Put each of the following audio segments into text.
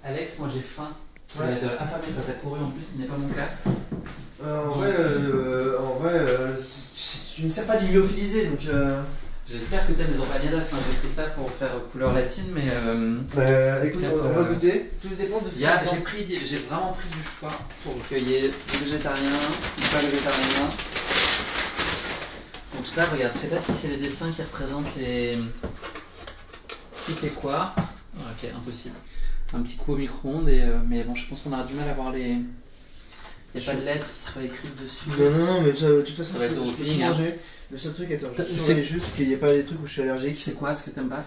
Alex, moi j'ai faim. Tu vas être affamé quand t'as couru en plus, ce n'est pas mon cas. En vrai, tu ne sais pas du lyophilisé donc. J'espère que t'aimes les empanadas, hein. J'ai pris ça pour faire couleur latine, mais. Écoute, on va goûter. Tout dépend de ce que j'ai vraiment pris du choix pour qu'il y ait des végétariens, pas végétariens. Donc ça, regarde, je sais pas si c'est les dessins qui représentent les. Qui fait quoi. Ok, impossible. Un petit coup au micro-ondes, mais bon, je pense qu'on aura du mal à voir les. Il n'y a pas de lettres qui soient écrites dessus. Non, mais de toute façon, ça va être au feeling. Hein. Le seul truc, attends, c'est juste qu'il n'y ait pas des trucs où je suis allergique. C'est quoi ce que t'aimes pas?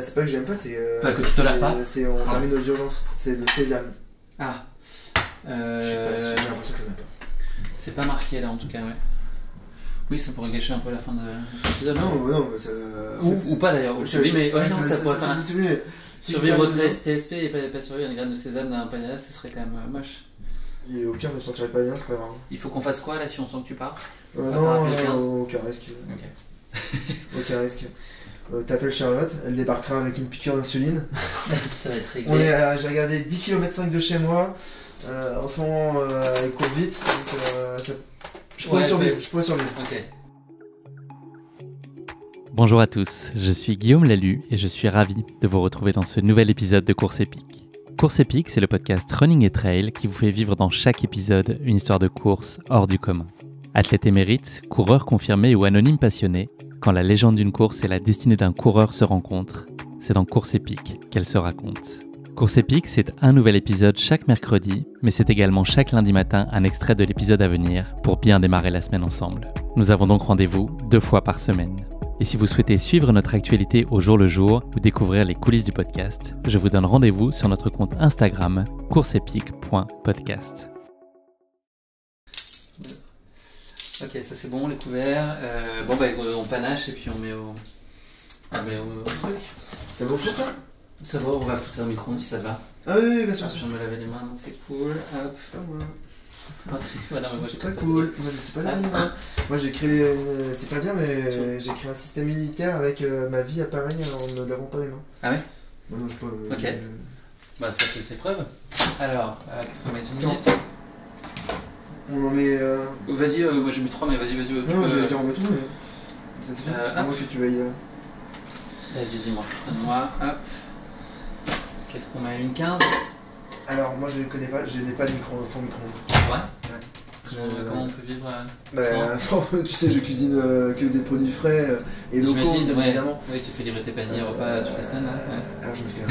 C'est pas que j'aime pas, c'est. Enfin, que tu tolères pas. C'est on termine aux urgences. C'est le sésame. Ah. Je suis pas sûr, j'ai l'impression qu'il n'y en a pas. C'est pas marqué là en tout cas, ouais. Oui, ça pourrait gâcher un peu la fin de l'épisode. Non, mais ça. Ou pas d'ailleurs. Oui, mais ouais, non, ça pourrait faire un. Survivre au TSP et pas survivre à une graine de sésame dans un panier, ce serait quand même moche. Et au pire, je me sentirais pas bien, c'est pas grave. Il faut qu'on fasse quoi là si on sent que tu pars? Non, aucun risque. Ok. Aucun risque. T'appelles Charlotte, elle débarquera avec une piqûre d'insuline. Ça va être réglé. J'ai regardé 10 km de chez moi. En ce moment, elle court vite. Donc, je pourrais survivre. Ok. Bonjour à tous, je suis Guillaume Lalu et je suis ravi de vous retrouver dans ce nouvel épisode de Course Épique. Course Épique, c'est le podcast Running et Trail qui vous fait vivre dans chaque épisode une histoire de course hors du commun. Athlète émérite, coureur confirmé ou anonyme passionné, quand la légende d'une course et la destinée d'un coureur se rencontrent, c'est dans Course Épique qu'elle se raconte. Course Épique, c'est un nouvel épisode chaque mercredi, mais c'est également chaque lundi matin un extrait de l'épisode à venir pour bien démarrer la semaine ensemble. Nous avons donc rendez-vous 2 fois par semaine. Et si vous souhaitez suivre notre actualité au jour le jour ou découvrir les coulisses du podcast, je vous donne rendez-vous sur notre compte Instagram courseepique.podcast. Ok, ça c'est bon, les couverts. Bon bah on panache et puis on met au truc. Ça vous fout ça? Ça va, on va foutre ça au micro-ondes si ça te va. Ah oui, bien sûr. Je viens de me laver les mains donc c'est cool. Hop. Voilà, c'est pas cool. C'est pas bien. Moi j'ai créé, c'est pas bien, mais j'ai créé un système militaire avec ma vie à Paris en ne lavant pas les mains. Ah ouais? Non, je peux. Ok. Bah ça fait ses preuves. Alors, qu'est-ce qu'on met une minute? On en met. Vas-y, moi j'ai mis 3, mais vas-y. Non, j'allais dire on met tout, mais. Ça se fait. À moins que tu veuilles. Vas-y, dis-moi. Donne-moi. Hop. Qu'est-ce qu'on met? Une 15? Alors, moi je ne connais pas, je n'ai pas de fond micro-ondes. Ouais. Comment on peut vivre tu sais, je cuisine que des produits frais et locaux, évidemment. Oui, tu fais livrer tes paniers repas toutes les semaines. Ouais. Alors, je me fais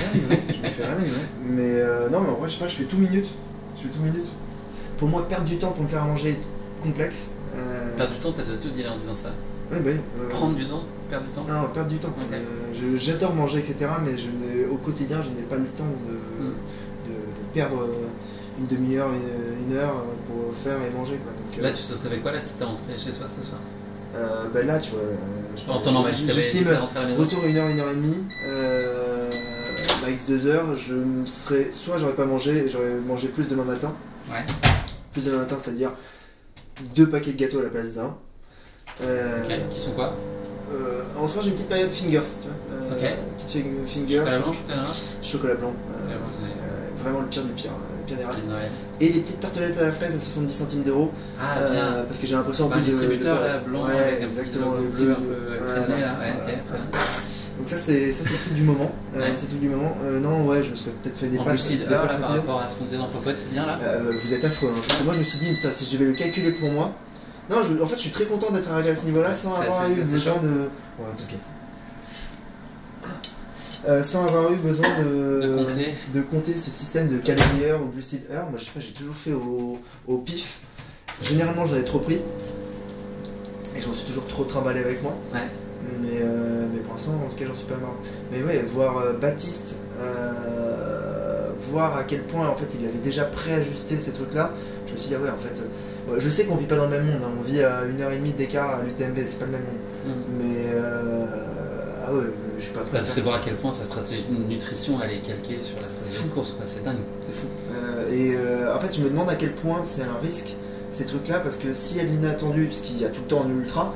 rien, mais non, mais en vrai, je sais pas, je fais tout minute. Pour moi, perdre du temps pour me faire manger complexe. Perdre du temps, t'as déjà tout dit là en disant ça. Ouais, bah, prendre du temps? Perdre du temps? Non, perdre du temps. Okay. J'adore manger, etc., mais au quotidien, je n'ai pas le temps de perdre une demi-heure, une heure pour faire et manger, quoi. Donc, là, tu serais avec quoi là si t'étais rentré chez toi ce soir? Là, tu vois. J'estime retour 1h, 1h30. Max 2 heures, soit j'aurais pas mangé et j'aurais mangé plus demain matin. Ouais. Plus demain matin, c'est-à-dire 2 paquets de gâteaux à la place d'un. Ok, qui sont quoi? En soi, j'ai une petite période fingers, tu vois. Petite fingers. Chocolat blanc? Vraiment le pire du pire des races. Et les petites tartelettes à la fraise à 70 centimes d'euros. Ah, bien. Parce que j'ai l'impression en plus distributeur là, blanc, avec exactement, un petit bleu un peu crémé là. Ouais, ok, très bien. Donc ça c'est le truc du moment. C'est tout du moment. Non, ouais, je me serais peut-être fait des pâtes. En glucides heure là par rapport à ce qu'on disait dans Popote, t'es bien là? Vous êtes affreux. Hein. Parce que moi je me suis dit, putain, si je vais le calculer pour moi. Non, en fait je suis très content d'être arrivé à ce niveau-là sans avoir eu besoin de. Ouais, t'inquiète. Sans avoir eu besoin de compter ce système de calories heure ou glucides heure. Moi je sais pas, j'ai toujours fait au pif. Généralement j'en ai trop pris et j'en suis toujours trop trimballé avec moi. Ouais. Mais pour l'instant en tout cas j'en suis pas mort. Mais ouais, voir Baptiste, voir à quel point en fait il avait déjà préajusté ces trucs là, je me suis dit ah ouais en fait. Je sais qu'on vit pas dans le même monde, hein. On vit à 1h30 d'écart à l'UTMB, c'est pas le même monde. Mais ah ouais, je suis pas prêt. C'est voir à quel point sa stratégie de nutrition elle est calquée sur la stratégie de course, c'est dingue. C'est fou. En fait, je me demande à quel point c'est un risque ces trucs-là, parce que s'il y a de l'inattendu, puisqu'il y a tout le temps en ultra,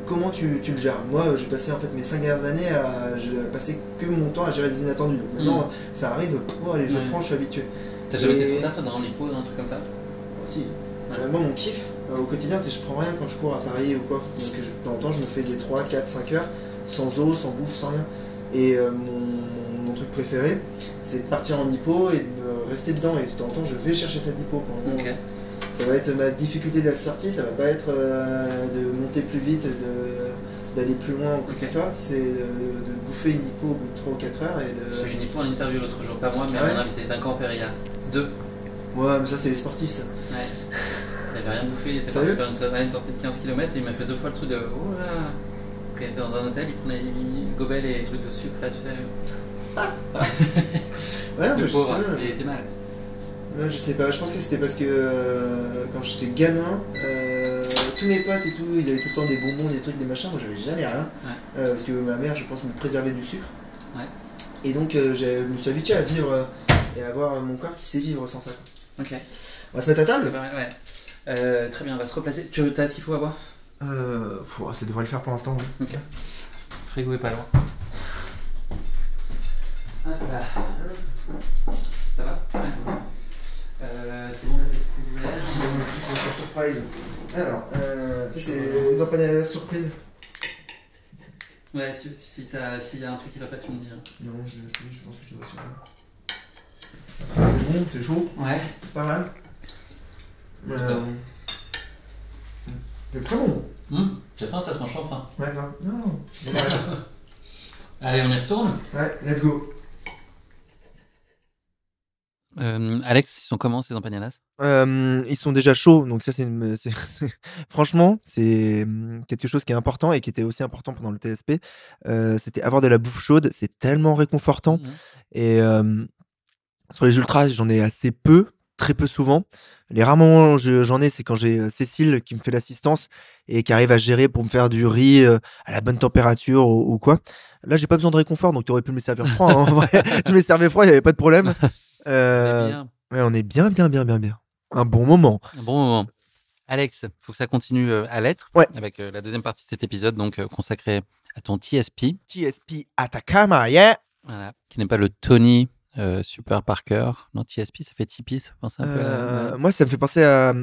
comment tu le gères. Moi, j'ai passé en fait mes 5 dernières années à passer que mon temps à gérer des inattendus. Donc maintenant, ça arrive, allez, je prends, je suis habitué. T'as jamais été trop tard, toi, dans l'hypo, un truc comme ça? Si. Moi, mon kiff au quotidien, je prends rien quand je cours à Paris ou quoi. Donc, de temps en temps, je me fais des 3, 4, 5 heures sans eau, sans bouffe, sans rien. Et mon truc préféré, c'est de partir en hippo et de rester dedans. Et de temps en temps, je vais chercher cette hippo pendant le moment. Ça va être ma difficulté de la sortie, ça va pas être de monter plus vite, d'aller plus loin ou quoi que ce soit. C'est de bouffer une hippo au bout de 3 ou 4 heures. J'ai eu une hippo en interview l'autre jour, pas moi, mais mon invité, Duncan Pereira. 2. Ouais, mais ça, c'est les sportifs, ça. Ouais. Il avait rien bouffé, il était parti faire une sortie de 15 km et il m'a fait 2 fois le truc de oh là. Il était dans un hôtel, il prenait des gobels et des trucs de sucre là, tu sais. Ouais, le pauvre, il était mal. Ouais, je sais pas, je pense que c'était parce que quand j'étais gamin, tous mes potes et tout, ils avaient tout le temps des bonbons, des trucs, des machins, moi j'avais jamais rien. Parce que ma mère, je pense, me préservait du sucre. Ouais. Et donc je me suis habitué à vivre et à avoir mon corps qui sait vivre sans ça. Ok. On va se mettre à table? C'est pas mal, ouais. Très bien, on va se replacer. Tu as ce qu'il faut à boire? Ça devrait le faire pour l'instant, oui. Ok. Le frigo est pas loin. Hop là. Ça va? Ouais. C'est bon, t'as des couverts. C'est la surprise. Alors, tu sais, c'est les empanadas surprise. Ouais, s'il y a un truc qui va pas, tu me dis. Non, je pense que je dois sur. C'est bon, c'est chaud. Ouais. Pas mal. C'est très bon. C'est fin, ça se mange enfin. Ouais, non. Allez, on y retourne. Ouais, let's go. Alex, ils sont comment ces empanadas? Ils sont déjà chauds, donc ça franchement, c'est quelque chose qui est important et qui était aussi important pendant le TSP. C'était avoir de la bouffe chaude, c'est tellement réconfortant. Et sur les ultras, j'en ai assez peu, très peu souvent. Les rares moments où j'en ai, c'est quand j'ai Cécile qui me fait l'assistance et qui arrive à gérer pour me faire du riz à la bonne température ou quoi. Là, j'ai pas besoin de réconfort, donc tu aurais pu me le servir froid. En vrai. Tu me le servais froid, il n'y avait pas de problème. Ouais, on est bien. Un bon moment. Un bon moment. Alex, il faut que ça continue à l'être. Ouais. Avec la deuxième partie de cet épisode, donc consacré à ton TSP. TSP Atacama, yeah. Voilà. Qui n'est pas le Tony Super Parker. Non, TSP, ça fait Tipeee, ça pense un peu Moi, ça me fait penser à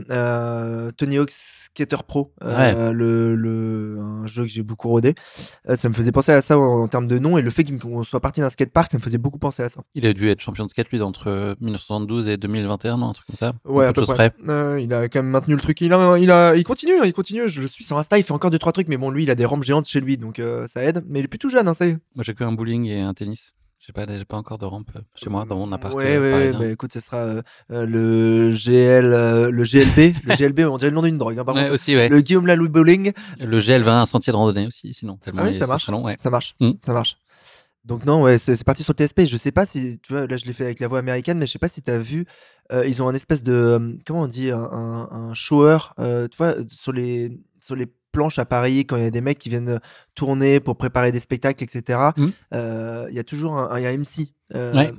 Tony Hawk's Skater Pro, un jeu que j'ai beaucoup rodé. Ça me faisait penser à ça en termes de nom, et le fait qu'on soit parti d'un skatepark, ça me faisait beaucoup penser à ça. Il a dû être champion de skate, lui, entre 1972 et 2021, non, un truc comme ça. Ouais, à peu près. Il a quand même maintenu le truc. Il continue. Je le suis sur Insta, il fait encore 2-3 trucs, mais bon, lui, il a des rampes géantes chez lui, donc ça aide. Mais il est plus tout jeune, hein, ça y est. Moi, j'ai que un bowling et un tennis. J'ai pas encore de rampe chez moi, dans mon appart. Ouais, bah écoute, ça sera le GLB. Le GLB, on dirait le nom d'une drogue, hein, par contre. Aussi, ouais. Le Guillaume Lalou Bowling. Le GL20, un sentier de randonnée aussi, sinon. Tellement ça marche. Long, ouais. Ça marche. Donc non, ouais, c'est parti sur le TSP. Je sais pas si, tu vois, là je l'ai fait avec la voix américaine, mais je sais pas si t'as vu, ils ont un espèce de, comment on dit, un shower, tu vois, sur les planches à Paris, quand il y a des mecs qui viennent tourner pour préparer des spectacles, etc. Il y a toujours un MC.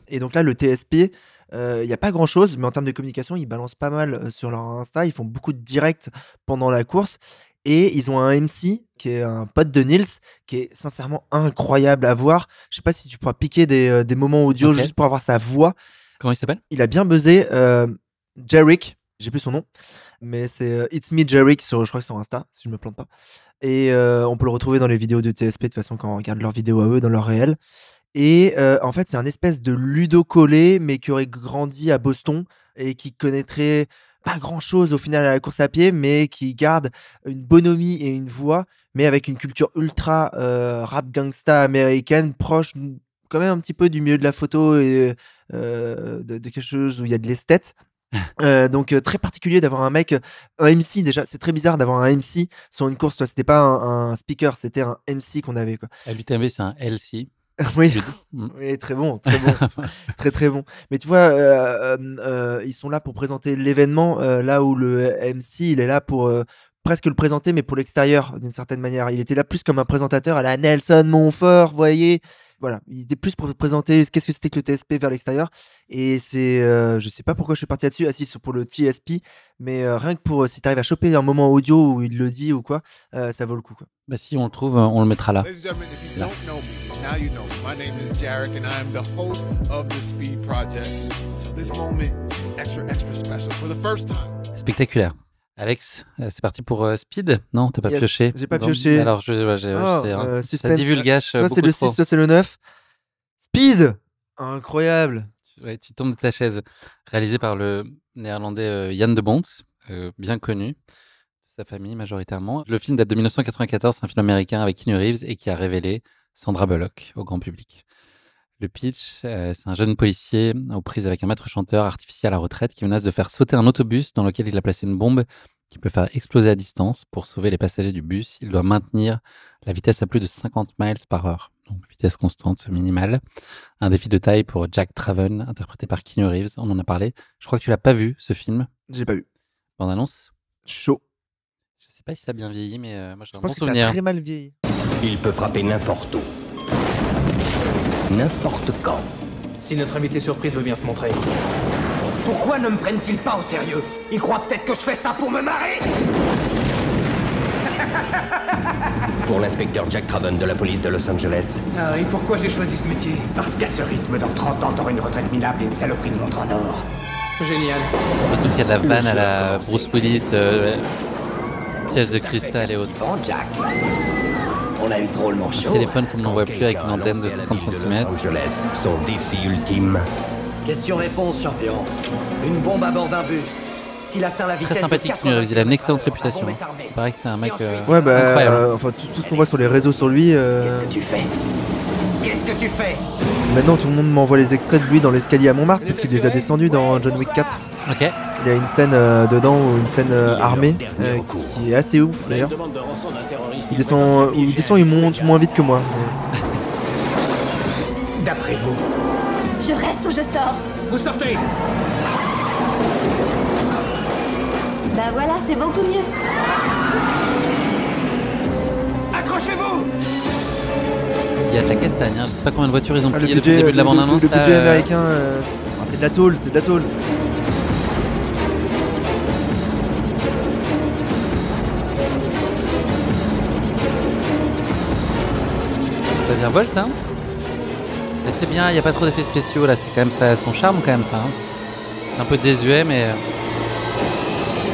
Et donc là, le TSP, il n'y a pas grand chose, mais en termes de communication, ils balancent pas mal sur leur Insta. Ils font beaucoup de directs pendant la course. Et ils ont un MC qui est un pote de Nils, qui est sincèrement incroyable à voir. Je sais pas si tu pourras piquer des moments audio juste pour avoir sa voix. Comment il s'appelle? Il a bien buzzé. Jerick, j'ai plus son nom, mais c'est It's Me Jerick, je crois que c'est sur Insta, si je me plante pas. Et on peut le retrouver dans les vidéos de TSP, de toute façon, quand on regarde leurs vidéos à eux, dans leur réel. Et en fait, c'est un espèce de Ludo collé, mais qui aurait grandi à Boston et qui connaîtrait pas grand chose au final à la course à pied, mais qui garde une bonhomie et une voix, mais avec une culture ultra rap gangsta américaine, proche quand même un petit peu du milieu de la photo et de quelque chose où il y a de l'esthète. Donc très particulier d'avoir un mec, un MC déjà, c'est très bizarre d'avoir un MC sur une course. Toi, c'était pas un speaker, c'était un MC qu'on avait, quoi. À l'UTMB, c'est un LC. Oui, oui, très bon. très bon. Mais tu vois, ils sont là pour présenter l'événement, là où le MC, il est là pour presque le présenter, mais pour l'extérieur, d'une certaine manière. Il était là plus comme un présentateur à la Nelson Montfort, vous voyez. voilà, il était plus pour présenter qu'est-ce que c'était que le TSP vers l'extérieur. Et c'est, je sais pas pourquoi je suis parti là-dessus, assis pour le TSP, mais rien que pour si t'arrives à choper un moment audio où il le dit ou quoi, ça vaut le coup, quoi. Bah si on le trouve, on le mettra là. Now you know me. My name is Jarek and I am the host of the Speed Project. So this moment is extra special for the first time. Spectaculaire. Alex, c'est parti pour Speed? Non, t'as pas pioché? J'ai pas pioché. Alors, ça divulgage soit beaucoup c'est le trop. 6, soit c'est le 9. Speed! Incroyable! Ouais, tu tombes de ta chaise. Réalisé par le néerlandais Jan de Bont, bien connu de sa famille majoritairement. Le film date de 1994, c'est un film américain avec Keanu Reeves et qui a révélé Sandra Bullock au grand public. Le pitch, c'est un jeune policier aux prises avec un maître chanteur artificiel à la retraite qui menace de faire sauter un autobus dans lequel il a placé une bombe qui peut faire exploser à distance. Pour sauver les passagers du bus, il doit maintenir la vitesse à plus de 50 miles par heure, donc vitesse constante minimale. Un défi de taille pour Jack Traven, interprété par Keanu Reeves. On en a parlé. Je crois que tu l'as pas vu, ce film. J'ai pas vu. Bande annonce. Chaud. Je sais pas si ça a bien vieilli, mais moi j'ai Je un pense bon que ça souvenir. a très mal vieilli. Il peut frapper n'importe où. N'importe quand. Si notre invité surprise veut bien se montrer. Pourquoi ne me prennent-ils pas au sérieux? Ils croient peut-être que je fais ça pour me marrer. Pour l'inspecteur Jack Traven de la police de Los Angeles. Ah, et pourquoi j'ai choisi ce métier? Parce qu'à ce rythme, dans 30 ans, t'auras une retraite minable et une saloperie de montre en or. Génial. J'ai l'impression qu'il y a de la vanne à la Bruce Willis, piège de cristal et autres. Bon, Jack. On a eu drôlement chaud. Un téléphone comme on n'en voit plus avec une antenne de 50 cm. Los Angeles, son défi ultime. Question-réponse, champion. Une bombe à bord d'un bus. S'il atteint la vitesse Très sympathique, de Keanu Reeves. Il a une excellente km/h, réputation. la bombe est armée. Il paraît que c'est un mec Ouais, bah, incroyable. enfin, tout ce qu'on voit sur les réseaux sur lui. Qu'est-ce que tu fais? Qu'est-ce que tu fais? Maintenant, tout le monde m'envoie les extraits de lui dans l'escalier à Montmartre, parce qu'il les a descendus dans John Wick 4. Ok. Il y a une scène dedans, ou une scène armée, qui est assez ouf d'ailleurs. Il descend, il monte moins vite que moi. D'après vous, Je reste ou je sors? Vous sortez! Bah voilà, c'est beaucoup mieux. Accrochez-vous! Il y a de la castagne, hein. Je sais pas combien de voitures ils ont Ah, plié depuis le début de la bande-annonce. le là, budget américain, c'est de la tôle, c'est de la tôle. Ça virevolte, hein. Mais c'est bien, il n'y a pas trop d'effets spéciaux là, c'est quand même ça, son charme quand même ça. Hein. C'est un peu désuet, mais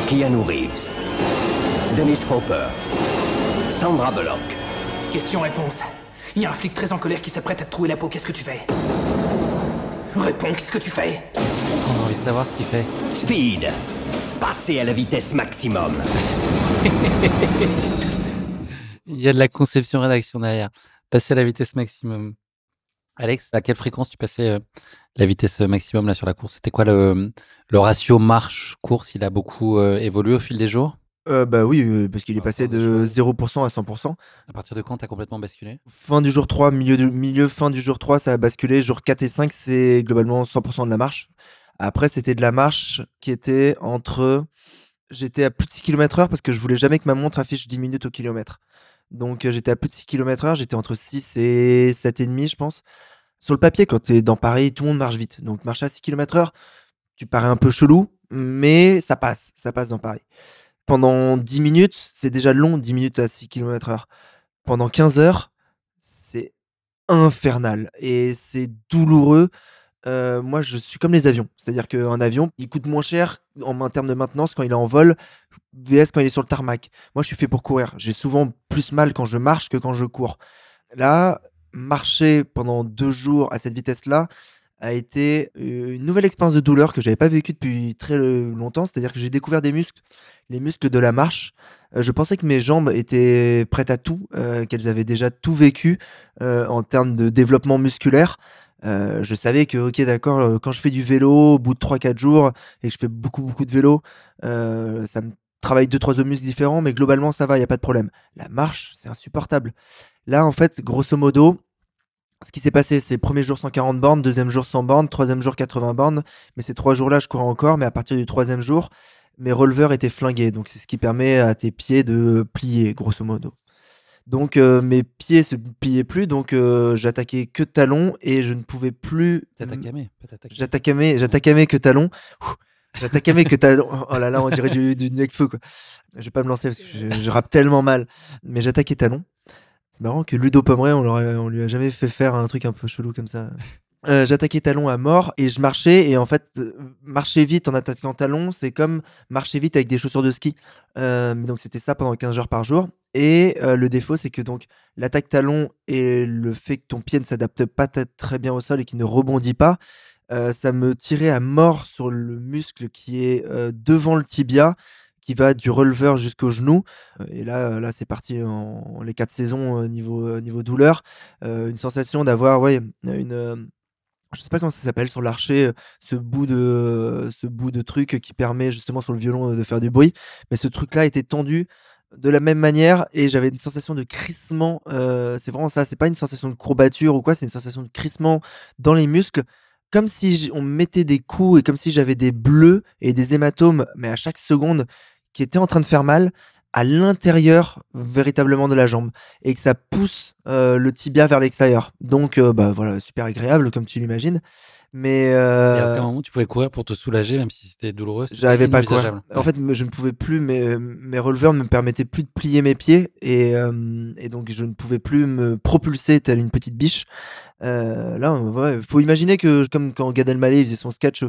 Keanu Reeves, Dennis Hopper, Sandra Bullock. Question-réponse. Il y a un flic très en colère qui s'apprête à te trouer la peau. Qu'est-ce que tu fais? Réponds, qu'est-ce que tu fais? on a envie de savoir ce qu'il fait. Speed, passer à la vitesse maximum. Il y a de la conception-rédaction derrière. Passer à la vitesse maximum. Alex, à quelle fréquence tu passais la vitesse maximum là sur la course? C'était quoi le ratio marche-course? Il a beaucoup évolué au fil des jours? Bah oui, parce qu'il est passé de 0% à 100%. À partir de quand t'as complètement basculé? Fin du jour 3, fin du jour 3, ça a basculé. Jour 4 et 5, c'est globalement 100% de la marche. Après, c'était de la marche qui était entre... J'étais à plus de 6 km/h parce que je voulais jamais que ma montre affiche 10 minutes au kilomètre. Donc j'étais à plus de 6 km/h, j'étais entre 6 et 7,5 je pense. Sur le papier, quand tu es dans Paris, tout le monde marche vite. Donc marcher à 6 km/h, tu parais un peu chelou, mais ça passe dans Paris. Pendant 10 minutes, c'est déjà long, 10 minutes à 6 km/h. Pendant 15 heures, c'est infernal et c'est douloureux. Moi, je suis comme les avions. C'est-à-dire qu'un avion, il coûte moins cher en termes de maintenance quand il est en vol, vs quand il est sur le tarmac. Moi, je suis fait pour courir. J'ai souvent plus mal quand je marche que quand je cours. Là, marcher pendant 2 jours à cette vitesse-là a été une nouvelle expérience de douleur que j'avais pas vécue depuis très longtemps. C'est-à-dire que j'ai découvert des muscles, les muscles de la marche. Je pensais que mes jambes étaient prêtes à tout, qu'elles avaient déjà tout vécu en termes de développement musculaire. Je savais que, ok, d'accord, quand je fais du vélo au bout de 3-4 jours et que je fais beaucoup de vélo, ça me travaille 2-3 autres muscles différents, mais globalement, ça va, il n'y a pas de problème. La marche, c'est insupportable. Là, en fait, grosso modo, ce qui s'est passé, c'est premier jour 140 bornes, deuxième jour 100 bornes, troisième jour 80 bornes, mais ces 3 jours-là, je courais encore, mais à partir du troisième jour, mes releveurs étaient flingués, donc c'est ce qui permet à tes pieds de plier, grosso modo. Donc mes pieds se pliaient plus, donc j'attaquais que talons et je ne pouvais plus. J'attaquais que talons. J'attaquais que talons. Oh là là, on dirait du Necfeu quoi. Je vais pas me lancer parce que je rappe tellement mal. Mais j'attaquais talons. C'est marrant que Ludo Pomeray, on lui a jamais fait faire un truc un peu chelou comme ça. J'attaquais talons à mort et je marchais, et en fait marcher vite en attaquant talons, c'est comme marcher vite avec des chaussures de ski. Donc c'était ça pendant 15 heures par jour, et le défaut c'est que donc l'attaque talon et le fait que ton pied ne s'adapte pas très bien au sol et qu'il ne rebondit pas, ça me tirait à mort sur le muscle qui est devant le tibia, qui va du releveur jusqu'au genou. Et là c'est parti en les 4 saisons niveau douleur. Une sensation d'avoir une je sais pas comment ça s'appelle sur l'archer, ce bout de truc qui permet justement sur le violon de faire du bruit. Mais ce truc-là était tendu de la même manière et j'avais une sensation de crissement. C'est vraiment ça, c'est pas une sensation de courbature ou quoi, c'est une sensation de crissement dans les muscles. Comme si on me mettait des coups et comme si j'avais des bleus et des hématomes, mais à chaque seconde, qui étaient en train de faire mal à l'intérieur véritablement de la jambe, et que ça pousse le tibia vers l'extérieur. Donc voilà, super agréable comme tu l'imagines. Mais et à aucun moment tu pouvais courir pour te soulager, même si c'était douloureux. J'arrivais pas à courir. En fait, je ne pouvais plus, mes releveurs ne me permettaient plus de plier mes pieds, et donc je ne pouvais plus me propulser telle une petite biche. Là, faut imaginer que comme quand Gad Elmaleh faisait son sketch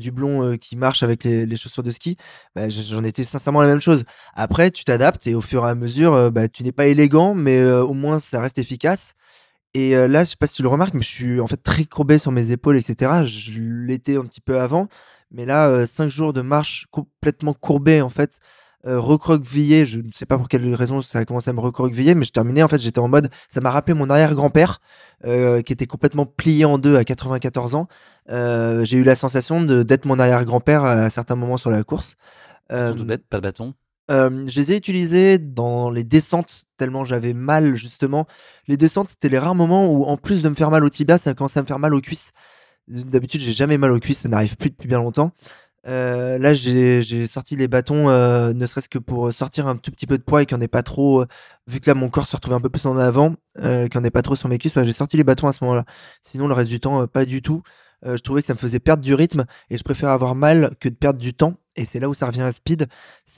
du blond qui marche avec les chaussures de ski, j'en étais sincèrement la même chose. Après, tu t'adaptes et au fur et à mesure, tu n'es pas élégant, mais au moins ça reste efficace. Et là, je sais pas si tu le remarques, mais je suis en fait très courbé sur mes épaules, etc. Je l'étais un petit peu avant, mais là, 5 jours de marche complètement courbé, en fait, recroquevillé. Je ne sais pas pour quelle raison ça a commencé à me recroqueviller, mais je terminais, en fait, j'étais en mode, ça m'a rappelé mon arrière-grand-père, qui était complètement plié en deux à 94 ans. J'ai eu la sensation d'être mon arrière-grand-père à certains moments sur la course. Surtout bête, pas de bâton. Je les ai utilisés dans les descentes, tellement j'avais mal justement. Les descentes, c'était les rares moments où, en plus de me faire mal au tibia, ça a commencé à me faire mal aux cuisses. D'habitude, j'ai jamais mal aux cuisses, ça n'arrive plus depuis bien longtemps. Là, j'ai sorti les bâtons, ne serait-ce que pour sortir un tout petit peu de poids et qu'il n'y en ait pas trop. Vu que là, mon corps se retrouvait un peu plus en avant, qu'il n'y en ait pas trop sur mes cuisses, j'ai sorti les bâtons à ce moment-là. Sinon, le reste du temps, pas du tout. Je trouvais que ça me faisait perdre du rythme et je préfère avoir mal que de perdre du temps. Et c'est là où ça revient à speed.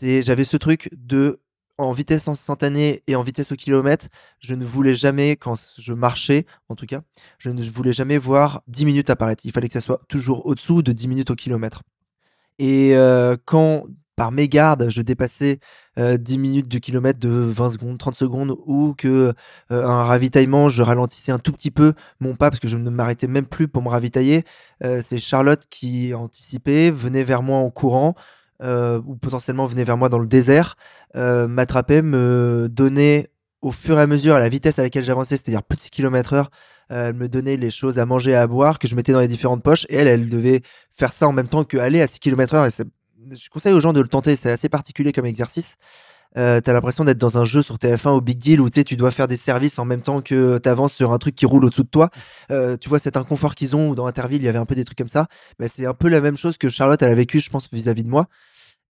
J'avais ce truc de, en vitesse instantanée et en vitesse au kilomètre, je ne voulais jamais, quand je marchais, en tout cas, je ne voulais jamais voir 10 minutes apparaître. Il fallait que ça soit toujours au-dessous de 10 minutes au kilomètre. Et quand, par mégarde, je dépassais 10 minutes du kilomètre de 20 secondes, 30 secondes, ou que un ravitaillement, je ralentissais un tout petit peu mon pas parce que je ne m'arrêtais même plus pour me ravitailler, c'est Charlotte qui anticipait, venait vers moi en courant, ou potentiellement venait vers moi dans le désert, m'attrapait, me donnait au fur et à mesure, à la vitesse à laquelle j'avançais, c'est-à-dire plus de 6 km/h, elle me donnait les choses à manger et à boire que je mettais dans les différentes poches, et elle devait faire ça en même temps qu'aller à 6 km/h. Et je conseille aux gens de le tenter, c'est assez particulier comme exercice. T'as l'impression d'être dans un jeu sur TF1 au Big Deal où tu dois faire des services en même temps que t'avances sur un truc qui roule au-dessous de toi. Tu vois cet inconfort qu'ils ont, ou dans Interville il y avait un peu des trucs comme ça. C'est un peu la même chose que Charlotte elle a vécu, je pense, vis-à-vis de moi.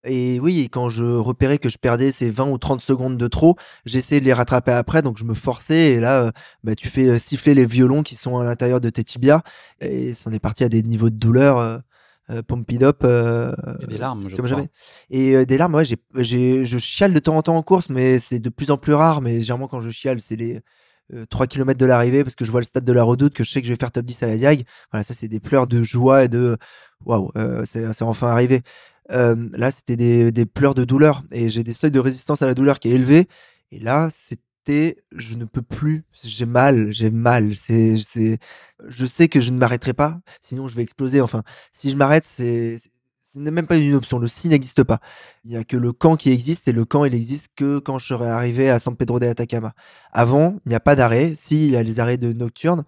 Et oui, quand je repérais que je perdais ces 20 ou 30 secondes de trop, j'essayais de les rattraper après, donc je me forçais, et là tu fais siffler les violons qui sont à l'intérieur de tes tibias, et c'en est parti à des niveaux de douleur pump it up, et des larmes, comme jamais. Et des larmes, ouais, je chiale de temps en temps en course, mais c'est de plus en plus rare. Mais généralement, quand je chiale, c'est les 3 km de l'arrivée, parce que je vois le stade de la Redoute, que je sais que je vais faire top 10 à la Diag. Voilà, ça, c'est des pleurs de joie et de waouh, c'est enfin arrivé. Là, c'était des pleurs de douleur, et j'ai des seuils de résistance à la douleur qui est élevé. Et là, je ne peux plus, j'ai mal. Je sais que je ne m'arrêterai pas, sinon je vais exploser. Enfin, si je m'arrête, ce n'est même pas une option. Le si n'existe pas. Il n'y a que le quand qui existe, et le quand, il existe que quand je serai arrivé à San Pedro de Atacama. Avant, il n'y a pas d'arrêt. Si, il y a les arrêts de nocturne,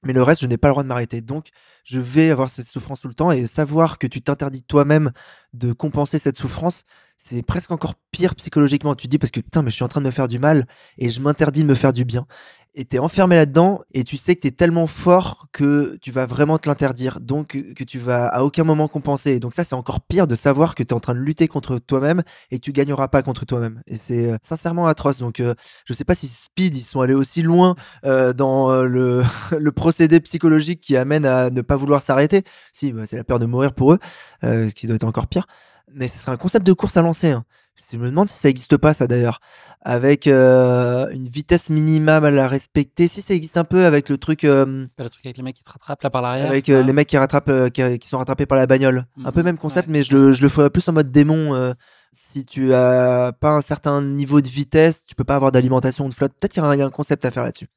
mais le reste, je n'ai pas le droit de m'arrêter. Donc, je vais avoir cette souffrance tout le temps, et savoir que tu t'interdis toi-même de compenser cette souffrance, c'est presque encore pire psychologiquement. Tu te dis, parce que putain, mais je suis en train de me faire du mal et je m'interdis de me faire du bien. et t'es enfermé là-dedans et tu sais que t'es tellement fort que tu vas vraiment te l'interdire, donc que tu vas à aucun moment compenser. Et donc ça, c'est encore pire de savoir que t'es en train de lutter contre toi-même et que tu gagneras pas contre toi-même. Et c'est sincèrement atroce. Donc je sais pas si Speed, ils sont allés aussi loin dans le, le procédé psychologique qui amène à ne pas vouloir s'arrêter. Si, c'est la peur de mourir pour eux, ce qui doit être encore pire. Mais ce serait un concept de course à lancer, hein. Je me demande si ça existe pas, ça d'ailleurs, avec une vitesse minimale à respecter. Si ça existe un peu avec le truc, Pas le truc avec les mecs qui te rattrapent là par l'arrière. avec les mecs qui rattrapent, qui sont rattrapés par la bagnole. Un peu même concept, mais je le ferais plus en mode démon. Si tu as pas un certain niveau de vitesse, tu peux pas avoir d'alimentation ou de flotte. Peut-être qu'il y a un concept à faire là-dessus.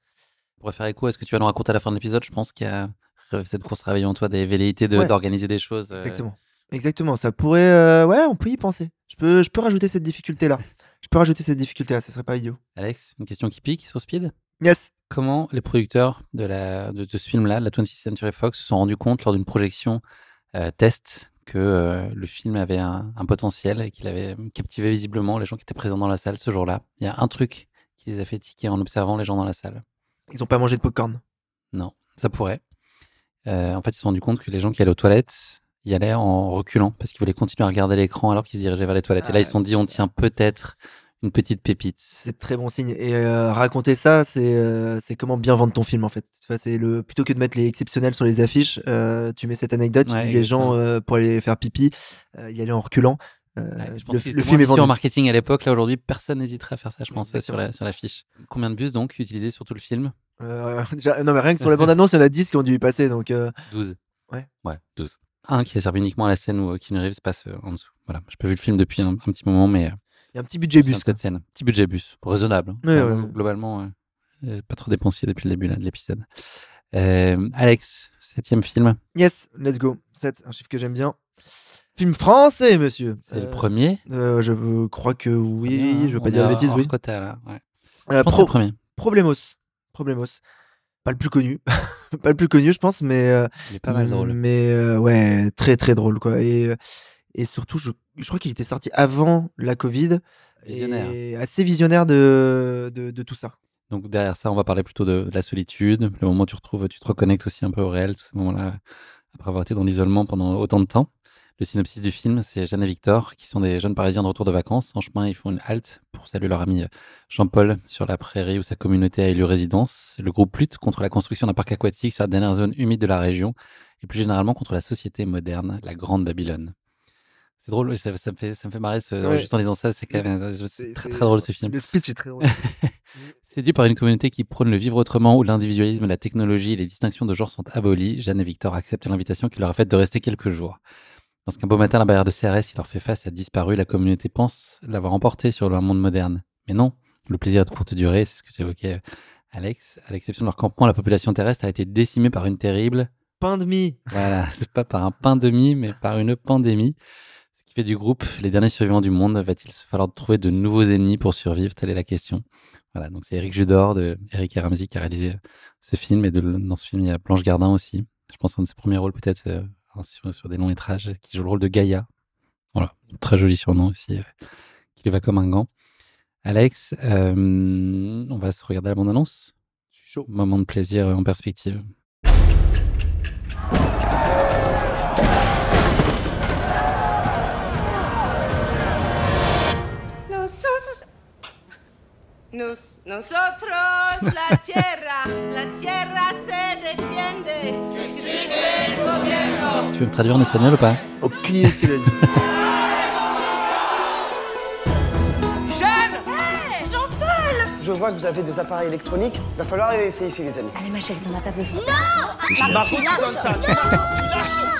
Pour faire écho, est-ce que tu vas nous raconter à la fin de l'épisode? Je pense qu'il y a cette course réveillée en toi des velléités d'organiser des choses. Exactement, ça pourrait... ouais, on peut y penser. Je peux rajouter cette difficulté-là. Ça serait pas idiot. Alex, une question qui pique sur Speed. Yes. Comment les producteurs de ce film-là, de la 20th Century Fox, se sont rendus compte lors d'une projection test que le film avait un potentiel et qu'il avait captivé visiblement les gens qui étaient présents dans la salle ce jour-là? Il y a un truc qui les a fait tiquer en observant les gens dans la salle. Ils ont pas mangé de popcorn. Non, ça pourrait. En fait, ils se sont rendus compte que les gens qui allaient aux toilettes y allaient en reculant parce qu'ils voulaient continuer à regarder l'écran alors qu'ils se dirigeaient vers les toilettes. Et là, ils se sont dit, on tient peut-être une petite pépite. C'est très bon signe. Et raconter ça, c'est comment bien vendre ton film, en fait. Tu vois, plutôt que de mettre les exceptionnels sur les affiches, tu mets cette anecdote, tu dis les gens, pour aller faire pipi, y aller en reculant. Je pense le film est vendu en marketing à l'époque. Là, aujourd'hui, personne n'hésiterait à faire ça, je pense, sur l'affiche. Combien de bus, donc, utilisés sur tout le film? Non, mais rien que sur la bande-annonce, il y en a 10 qui ont dû y passer. Donc, 12. Ouais, 12. Un qui a servi uniquement à la scène où Keanu Reeves passe en dessous. Voilà, j'ai pas vu le film depuis un petit moment, mais il y a un petit budget bus. Cette scène, petit budget bus, raisonnable. Hein. Globalement, pas trop dépensier depuis le début là, de l'épisode. Alex, 7e film. Yes, let's go. 7, un chiffre que j'aime bien. Film français, monsieur. C'est le premier. Je crois que oui. Je veux pas dire de bêtises, oui. Quota, là. Ouais. Je pense que c'est le premier. Problemos. Pas le plus connu, je pense, mais il est pas mal drôle. Mais ouais, très très drôle, quoi. Et surtout, je crois qu'il était sorti avant la Covid. Visionnaire. Et assez visionnaire de tout ça. Donc derrière ça, on va parler plutôt de la solitude, le moment où tu te reconnectes aussi un peu au réel, tous ces moments-là, après avoir été dans l'isolement pendant autant de temps. Le synopsis du film, c'est Jeanne et Victor, qui sont des jeunes Parisiens de retour de vacances. En chemin, ils font une halte pour saluer leur ami Jean-Paul sur la prairie où sa communauté a élu résidence. Le groupe lutte contre la construction d'un parc aquatique sur la dernière zone humide de la région et plus généralement contre la société moderne, la Grande Babylone. C'est drôle, ça me fait marrer juste en lisant ça. C'est quand même très drôle ce film. Le speech est très drôle. Séduit par une communauté qui prône le vivre autrement, où l'individualisme, la technologie et les distinctions de genre sont abolies, Jeanne et Victor acceptent l'invitation qui leur a faite de rester quelques jours. Lorsqu'un beau matin, la barrière de CRS qui leur fait face a disparu, la communauté pense l'avoir emporté sur le monde moderne. Mais non, le plaisir est de courte durée, c'est ce que tu évoquais, Alex. À l'exception de leur campement, la population terrestre a été décimée par une terrible... pandémie. Voilà, c'est pas par un pandémie, mais par une pandémie. Ce qui fait du groupe les derniers survivants du monde. Va-t-il se falloir trouver de nouveaux ennemis pour survivre? Telle est la question. Voilà, donc c'est Éric Judor de Eric et Ramsey qui a réalisé ce film. Et dans ce film, il y a Blanche Gardin aussi. Je pense un de ses premiers rôles peut-être... sur des longs métrages, qui joue le rôle de Gaïa. Voilà, très joli surnom aussi, qui lui va comme un gant. Alex, on va se regarder la bande-annonce. Je suis chaud. Moment de plaisir en perspective. Nosotros, la tierra se defiende. Que sigue el gobierno. Tu veux me traduire en espagnol ou pas? Aucune idée de ce qu'il a dit. Jeanne! Hey, Jean-Paul! Je vois que vous avez des appareils électroniques. Va falloir les laisser ici, les amis. Allez, ma chérie, t'en as pas besoin. Non! Margot, tu donnes ça!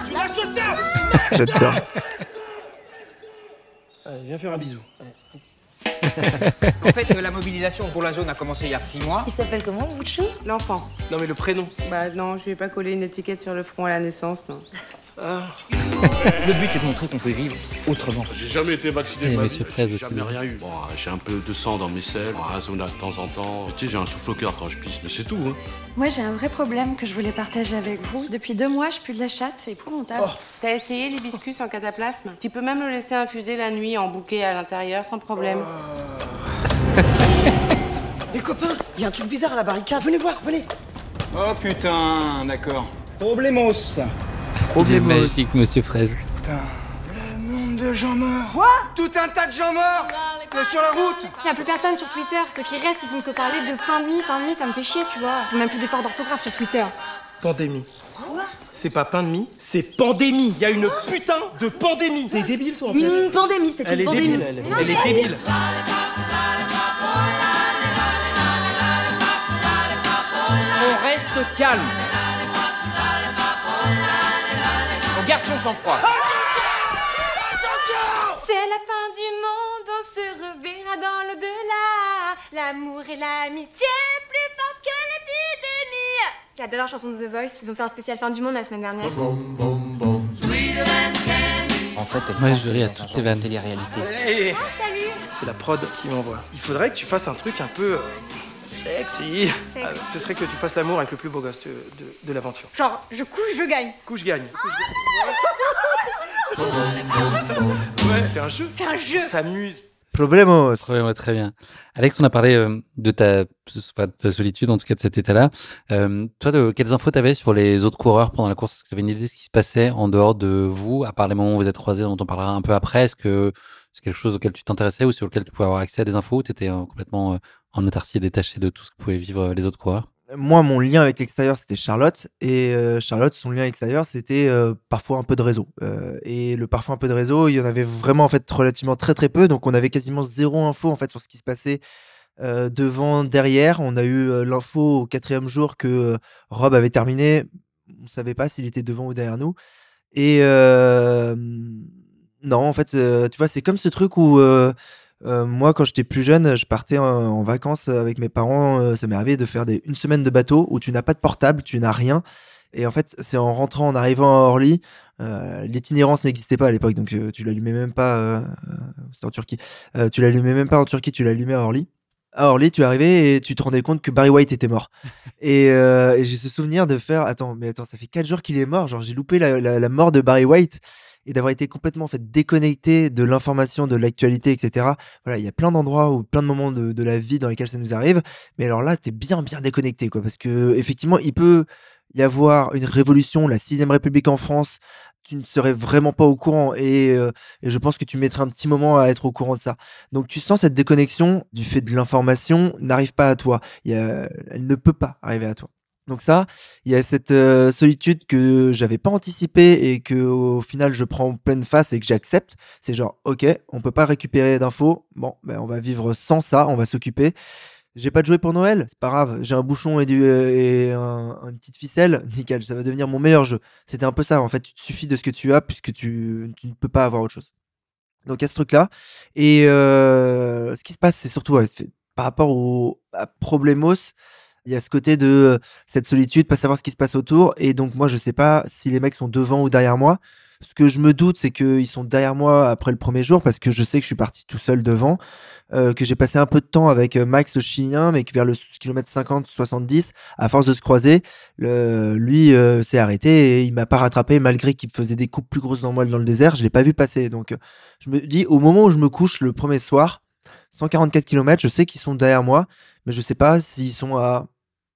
Tu lâches ça! J'adore. Allez, viens faire un bisou. En fait, la mobilisation pour la zone a commencé il y a 6 mois. Il s'appelle comment, le bout de chou? L'enfant. Non, mais le prénom. Bah non, je lui ai pas collé une étiquette sur le front à la naissance, non. Le but, c'est de montrer qu'on peut vivre autrement. J'ai jamais été vacciné. Et Monsieur Fraise j'ai aussi. jamais rien eu. Bon, j'ai un peu de sang dans mes selles, un zona de temps en temps. Tu sais, j'ai un souffle au cœur quand je pisse, mais c'est tout. Hein. Moi, j'ai un vrai problème que je voulais partager avec vous. Depuis 2 mois, je pue de la chatte, c'est épouvantable. T'as essayé l'hibiscus en cataplasme? Tu peux même le laisser infuser la nuit en bouquet à l'intérieur sans problème. Les copains, il y a un truc bizarre à la barricade. Venez voir, venez. Oh putain, d'accord. Problemos. Il est magique, Monsieur Fraise. Putain. Le monde de gens morts. Quoi? Tout un tas de gens morts sur la route. Il n'y a plus personne sur Twitter. Ceux qui restent, ils font que parler de pain de mie, ça me fait chier, tu vois. Ils font même plus d'efforts d'orthographe sur Twitter. Pandémie. C'est pas pain de mie, c'est pandémie. Il y a une putain de pandémie. T'es débile, toi, en fait. Pandémie, c'est une pandémie. Elle est débile. On reste calme. On garde son sang-froid. C'est la fin du monde, on se reverra dans l'au-delà. L'amour et l'amitié plus fortes que l'épidémie. C'est la dernière chanson de The Voice, ils ont fait un spécial fin du monde la semaine dernière. En fait, elle Moi, pense je ris à que toutes les vannes. télé-réalité. Hey, Salut. c'est la prod qui m'envoie. Il faudrait que tu fasses un truc un peu sexy. Ce serait que tu fasses l'amour avec le plus beau gosse de l'aventure. Genre, je couche, je gagne. Couche gagne. Ouais, c'est un jeu. C'est un jeu. On s'amuse. Problemos. Très bien. Alex, on a parlé de ta solitude, en tout cas de cet état-là. Toi, quelles infos t'avais sur les autres coureurs pendant la course? Est-ce que tu avais une idée de ce qui se passait en dehors de vous, à part les moments où vous êtes croisés, dont on parlera un peu après? Est-ce que c'est quelque chose auquel tu t'intéressais ou sur lequel tu pouvais avoir accès à des infos, ou tu étais complètement en autarcie et détaché de tout ce que pouvaient vivre les autres coureurs? Moi, mon lien avec l'extérieur, c'était Charlotte. Et Charlotte, son lien extérieur, c'était parfois un peu de réseau. Et le parfois un peu de réseau, il y en avait vraiment en fait relativement très très peu. Donc on avait quasiment zéro info en fait sur ce qui se passait devant, derrière. On a eu l'info au 4e jour que Rob avait terminé. On ne savait pas s'il était devant ou derrière nous. Et non, en fait, tu vois, c'est comme ce truc où moi, quand j'étais plus jeune, je partais en vacances avec mes parents. Ça m'est arrivé de faire une semaine de bateau où tu n'as pas de portable, tu n'as rien. Et en fait, c'est en rentrant, en arrivant à Orly, l'itinérance n'existait pas à l'époque, donc tu l'allumais même pas. C'était en Turquie. Tu l'allumais même pas en Turquie, tu l'allumais à Orly. À Orly, tu arrivais et tu te rendais compte que Barry White était mort. Et j'ai ce souvenir de faire attends, ça fait 4 jours qu'il est mort. Genre, j'ai loupé la mort de Barry White. Et d'avoir été complètement en fait déconnecté de l'information, de l'actualité, etc. Voilà, il y a plein d'endroits ou plein de moments de la vie dans lesquels ça nous arrive, mais alors là, t'es bien déconnecté, quoi, parce que effectivement, il peut y avoir une révolution, la 6ème République en France, tu ne serais vraiment pas au courant, et je pense que tu mettrais un petit moment à être au courant de ça. Donc tu sens cette déconnexion du fait de l'information n'arrive pas à toi. Elle ne peut pas arriver à toi. Donc ça, il y a cette solitude que j'avais pas anticipée et que au final je prends en pleine face et que j'accepte. C'est genre, ok, on peut pas récupérer d'infos. Bon, on va vivre sans ça, on va s'occuper. J'ai pas de jouet pour Noël, c'est pas grave. J'ai un bouchon et une petite ficelle, nickel, ça va devenir mon meilleur jeu. C'était un peu ça, en fait, tu te suffis de ce que tu as puisque tu ne peux pas avoir autre chose. Donc il y a ce truc-là. Et ce qui se passe, c'est surtout par rapport à Problemos. Il y a ce côté de cette solitude, pas savoir ce qui se passe autour. Et donc, moi, je sais pas si les mecs sont devant ou derrière moi. Ce que je me doute, c'est qu'ils sont derrière moi après le premier jour parce que je sais que je suis parti tout seul devant, que j'ai passé un peu de temps avec Max le Chilien, mais que vers le kilomètre 50-70, à force de se croiser, lui s'est arrêté et il m'a pas rattrapé malgré qu'il faisait des coupes plus grosses dans moi dans le désert. Je l'ai pas vu passer. Donc, je me dis, au moment où je me couche le premier soir, 144 km, je sais qu'ils sont derrière moi, mais je sais pas s'ils sont à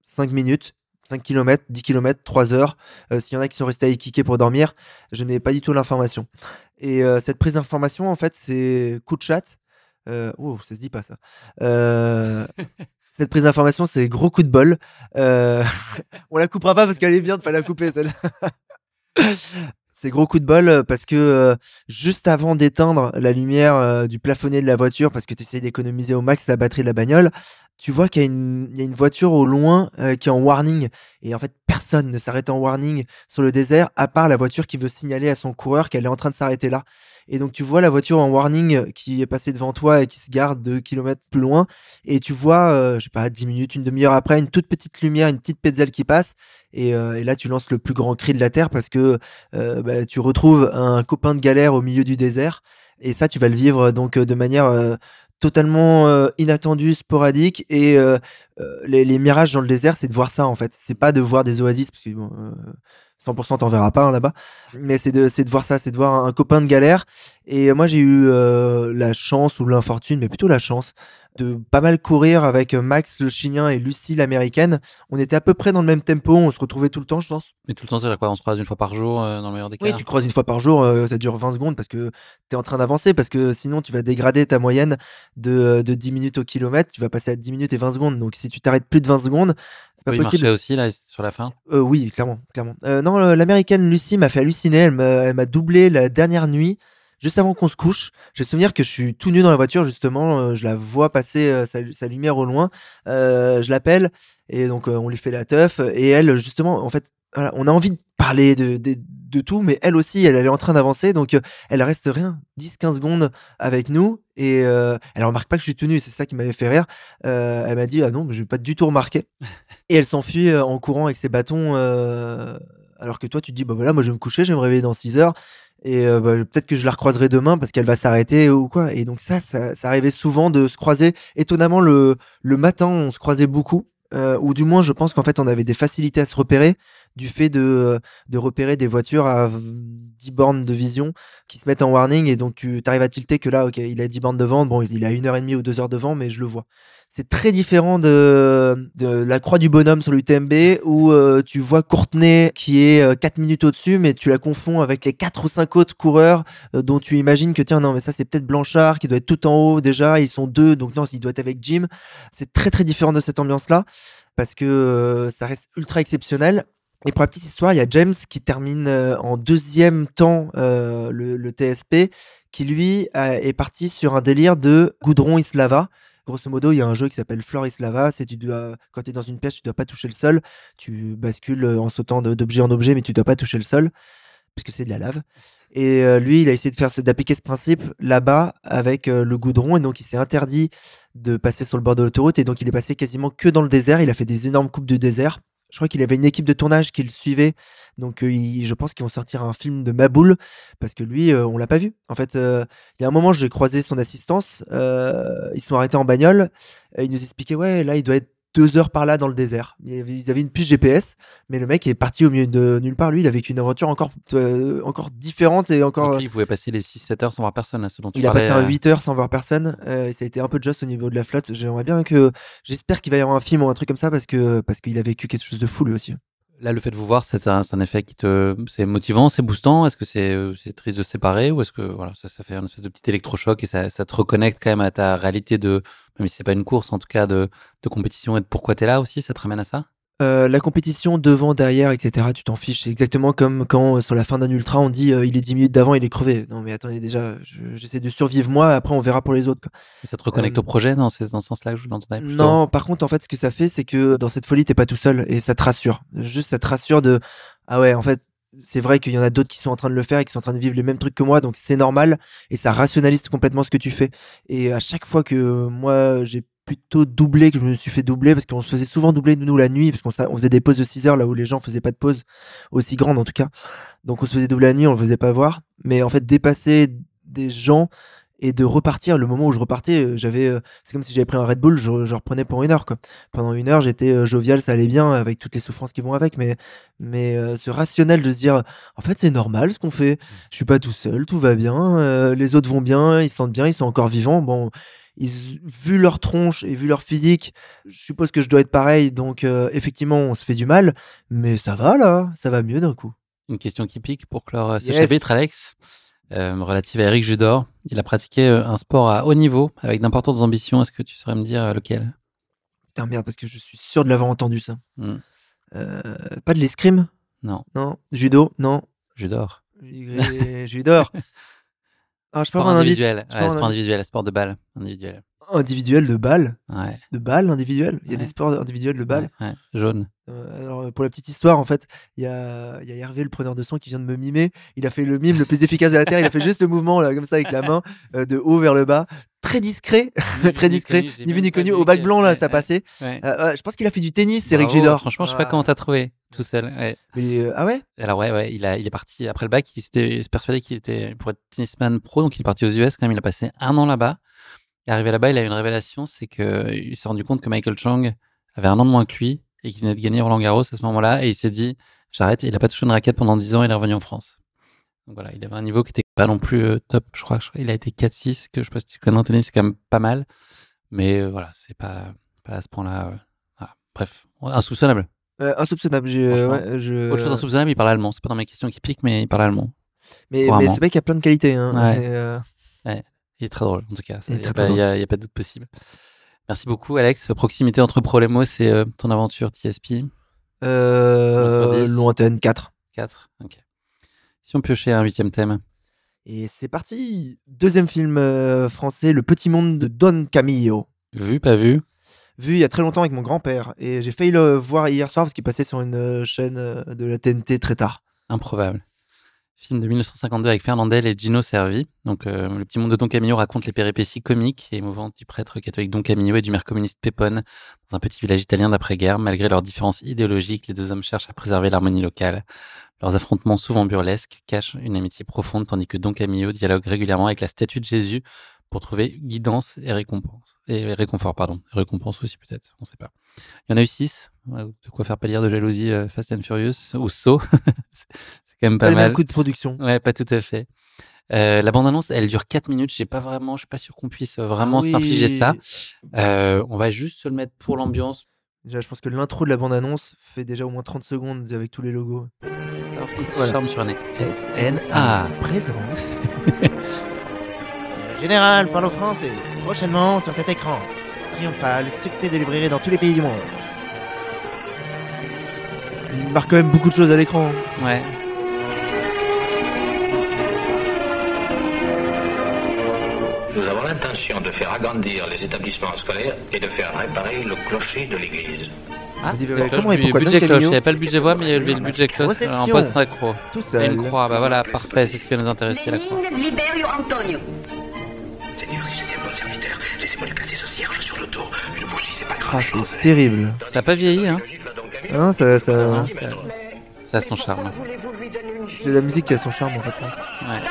5 minutes, 5 km, 10 km, 3 heures. S'il y en a qui sont restés à équiquer pour dormir, je n'ai pas du tout l'information. Et cette prise d'information, en fait, c'est coup de chat. Ça se dit pas ça. Cette prise d'information, c'est gros coup de bol. On la coupera pas parce qu'elle est bien de pas la couper, celle-là. C'est gros coup de bol parce que juste avant d'éteindre la lumière du plafonnier de la voiture, parce que tu essayes d'économiser au max la batterie de la bagnole, tu vois qu'il y a une voiture au loin qui est en warning. Et en fait, personne ne s'arrête en warning sur le désert, à part la voiture qui veut signaler à son coureur qu'elle est en train de s'arrêter là. Et donc, tu vois la voiture en warning qui est passée devant toi et qui se garde 2 kilomètres plus loin. Et tu vois, je sais pas, 10 minutes, une demi-heure après, une toute petite lumière, une petite pétzelle qui passe. Et là, tu lances le plus grand cri de la terre parce que tu retrouves un copain de galère au milieu du désert. Et ça, tu vas le vivre donc de manière totalement inattendue, sporadique. Et les mirages dans le désert, c'est de voir ça, en fait. C'est pas de voir des oasis, parce que 100% t'en verras pas là-bas, mais c'est de voir ça, c'est de voir un copain de galère Et moi, j'ai eu la chance ou l'infortune, mais plutôt la chance, de pas mal courir avec Max le Chilien et Lucie l'Américaine. On était à peu près dans le même tempo, on se retrouvait tout le temps, je pense. Mais tout le temps, c'est quoi? On se croise une fois par jour, dans le meilleur des cas? Oui, tu croises une fois par jour, ça dure 20 secondes parce que tu es en train d'avancer, parce que sinon tu vas dégrader ta moyenne de 10 minutes au kilomètre, tu vas passer à 10 minutes et 20 secondes. Donc si tu t'arrêtes plus de 20 secondes, c'est pas Oui, possible. Il marchait aussi, là, sur la fin? Oui, clairement. Non, l'Américaine Lucie m'a fait halluciner, elle m'a doublé la dernière nuit. Juste avant qu'on se couche, j'ai le souvenir que je suis tout nu dans la voiture, justement, je la vois passer sa lumière au loin, je l'appelle, et donc on lui fait la teuf, et elle, justement, en fait, voilà, on a envie de parler de tout, mais elle aussi, elle est en train d'avancer, donc elle reste 10-15 secondes avec nous, et elle remarque pas que je suis tout nu, c'est ça qui m'avait fait rire. Elle m'a dit, ah non, mais je vais pas du tout remarquer, et elle s'enfuit en courant avec ses bâtons, alors que toi, tu te dis, bah voilà, moi je vais me coucher, je vais me réveiller dans 6 heures, et peut-être que je la recroiserai demain parce qu'elle va s'arrêter ou quoi. Et donc ça arrivait souvent de se croiser. Étonnamment, le matin, on se croisait beaucoup. Ou du moins, je pense qu'en fait, on avait des facilités à se repérer du fait de repérer des voitures à 10 bornes de vision qui se mettent en warning. Et donc, tu arrives à tilter que là, ok, il a 10 bornes de vent. Bon, il a 1h30 ou 2 heures de vent, mais je le vois. C'est très différent de la croix du bonhomme sur l'UTMB où tu vois Courtenay qui est 4 minutes au-dessus, mais tu la confonds avec les 4 ou 5 autres coureurs dont tu imagines que tiens, non, mais ça c'est peut-être Blanchard qui doit être tout en haut déjà, ils sont 2, donc non, il doit être avec Jim. C'est très très différent de cette ambiance-là parce que ça reste ultra exceptionnel. Et pour la petite histoire, il y a James qui termine en 2e temps le TSP, qui lui est parti sur un délire de goudron Islava. Grosso modo, il y a un jeu qui s'appelle Floor Islava. C'est quand tu es dans une pièce, tu dois pas toucher le sol. Tu bascules en sautant d'objet en objet, mais tu dois pas toucher le sol parce que c'est de la lave. Et lui, il a essayé d'appliquer ce principe là-bas avec le goudron, et donc il s'est interdit de passer sur le bord de l'autoroute, et donc il est passé quasiment que dans le désert. Il a fait des énormes coupes de désert. Je crois qu'il avait une équipe de tournage qui le suivait, donc je pense qu'ils vont sortir un film de Maboul parce que lui, on l'a pas vu. En fait, il y a un moment, j'ai croisé son assistance, ils se sont arrêtés en bagnole, il nous expliquait, ouais, là, il doit être 2 heures par là dans le désert. Ils avaient une puce GPS, mais le mec est parti au milieu de nulle part. Lui, il a vécu une aventure encore différente et encore. Donc lui, il pouvait passer les 6-7 heures sans voir personne, là, ce dont tu Il a parlais. passé 8 heures sans voir personne. Ça a été un peu juste au niveau de la flotte. J'espère qu'il va y avoir un film ou un truc comme ça parce qu'il a vécu quelque chose de fou lui aussi. Là, le fait de vous voir, c'est un effet c'est motivant, c'est boostant. Est-ce que c'est triste de se séparer, ou est-ce que voilà, ça fait un espèce de petit électrochoc et ça te reconnecte quand même à ta réalité même si c'est pas une course, en tout cas de compétition, et de pourquoi t'es là aussi, ça te ramène à ça? La compétition devant, derrière, etc., tu t'en fiches. C'est exactement comme quand sur la fin d'un ultra on dit il est 10 minutes d'avant, il est crevé. Non mais attendez, déjà j'essaie de survivre moi, après on verra pour les autres, quoi. Et ça te reconnecte au projet dans ce sens-là que je l'entendais plutôt? Non, par contre en fait ce que ça fait, c'est que dans cette folie t'es pas tout seul, et ça te rassure. Juste ça te rassure de ah ouais, en fait c'est vrai qu'il y en a d'autres qui sont en train de le faire et qui sont en train de vivre les mêmes trucs que moi, donc c'est normal, et ça rationalise complètement ce que tu fais. Et à chaque fois que moi j'ai plutôt doublé, que je me suis fait doubler, parce qu'on se faisait souvent doubler nous la nuit, parce qu'on faisait des pauses de 6 heures là où les gens faisaient pas de pause aussi grande en tout cas, donc on se faisait doubler la nuit, on le faisait pas voir, mais en fait dépasser des gens et de repartir, le moment où je repartais, c'est comme si j'avais pris un Red Bull, je reprenais pour 1 heure, quoi. Pendant 1 heure j'étais jovial, ça allait bien avec toutes les souffrances qui vont avec, mais ce rationnel de se dire en fait c'est normal ce qu'on fait, je suis pas tout seul, tout va bien, les autres vont bien, ils se sentent bien, ils sont encore vivants, bon, vu leur tronche et vu leur physique, je suppose que je dois être pareil, donc effectivement on se fait du mal, mais ça va là, ça va mieux d'un coup. Une question qui pique pour clore ce chapitre, Alex, relative à Eric Judor. Il a pratiqué un sport à haut niveau avec d'importantes ambitions. Est-ce que tu saurais me dire lequel? Putain merde, parce que je suis sûr de l'avoir entendu ça. Pas de l'escrime? Non. Non. Judo? Non. Judor. Judor. Ah, je peux avoir un indice. Sport individuel, sport de balle individuel. Individuel de balle? Ouais. De balle individuel? Il y a des sports individuels de balle? Ouais. Jaune. Alors, pour la petite histoire, en fait, il y a Hervé, le preneur de son, qui vient de me mimer. Il a fait le mime le plus efficace de la Terre. Il a fait juste le mouvement, là, comme ça, avec la main, de haut vers le bas. Très discret, très discret. Ni vu ni connu. Au bac blanc, là, ça passait. Je pense qu'il a fait du tennis, Eric Judor. Franchement, je sais pas comment t'as trouvé tout seul. Ouais. Mais, ah ouais? Alors, ouais, il est parti après le bac. Il s'était persuadé qu'il était pour être tennisman pro. Donc, il est parti aux US quand même. Il a passé 1 an là-bas. Et arrivé là-bas, il a eu une révélation, c'est qu'il s'est rendu compte que Michael Chang avait 1 an de moins que lui et qu'il venait de gagner Roland Garros à ce moment-là, et il s'est dit j'arrête. Et il a pas touché une raquette pendant 10 ans, et il est revenu en France. Donc voilà, il avait un niveau qui était pas non plus top. Je crois il a été 4-6, que je sais pas si tu connais Anthony, c'est quand même pas mal. Mais voilà, c'est pas à ce point-là. Voilà. Bref, insoupçonnable. Insoupçonnable. Autre chose insoupçonnable, il parle allemand. C'est pas dans mes questions qui piquent, mais il parle allemand. Mais c'est vrai qu'il y a plein de qualités. Hein. Ouais. Ouais. Il est très drôle, en tout cas. Il n'y a pas de doute possible. Merci beaucoup, Alex. Proximité entre Problemos et ton aventure TSP. Lointaine, 4. 4, ok. Si on piochait un 8e thème. Et c'est parti. 2e film français, Le Petit Monde de Don Camillo. Vu, pas vu? Vu il y a très longtemps avec mon grand-père. Et j'ai failli le voir hier soir parce qu'il passait sur une chaîne de la TNT très tard. Improbable. Film de 1952 avec Fernandel et Gino Cervi. Donc, Le Petit Monde de Don Camillo raconte les péripéties comiques et émouvantes du prêtre catholique Don Camillo et du maire communiste Pepone dans un petit village italien d'après-guerre. Malgré leurs différences idéologiques, les deux hommes cherchent à préserver l'harmonie locale. Leurs affrontements souvent burlesques cachent une amitié profonde, tandis que Don Camillo dialogue régulièrement avec la statue de Jésus pour trouver guidance et récompense. Et réconfort, pardon. Récompense aussi, peut-être, on ne sait pas. Il y en a eu 6. De quoi faire pâlir de jalousie Fast and Furious ou Saw. C'est quand même pas mal. Coup de production. Ouais, pas tout à fait. La bande-annonce, elle dure 4 minutes. Je suis pas sûr qu'on puisse vraiment s'infliger ça. On va juste se le mettre pour l'ambiance. Déjà, je pense que l'intro de la bande-annonce fait déjà au moins 30 secondes avec tous les logos. Ça leur fout voilà. Charme sur un nez. SNA présente. Le général parle au français. Prochainement sur cet écran. Triomphal, succès de librairie dans tous les pays du monde. Il marque quand même beaucoup de choses à l'écran. Ouais. Nous avons l'intention de faire agrandir les établissements scolaires et de faire réparer le clocher de l'église. Comment et pourquoi budget cloche, il n'y avait pas le budget voix, mais il y avait le budget cloche en poste synchro. Tout seul. Et une croix, bah voilà, parfait, c'est ce qui va nous intéresser, la croix. Liberio Antonio. Seigneur, si j'étais un bon serviteur, laissez-moi lui placer ce cierge sur le dos. Une bougie, c'est pas grave. Ah, c'est terrible. Ça n'a pas vieilli, hein. Non, ça a son charme. C'est la musique qui a son charme, en fait, je pense. Ouais.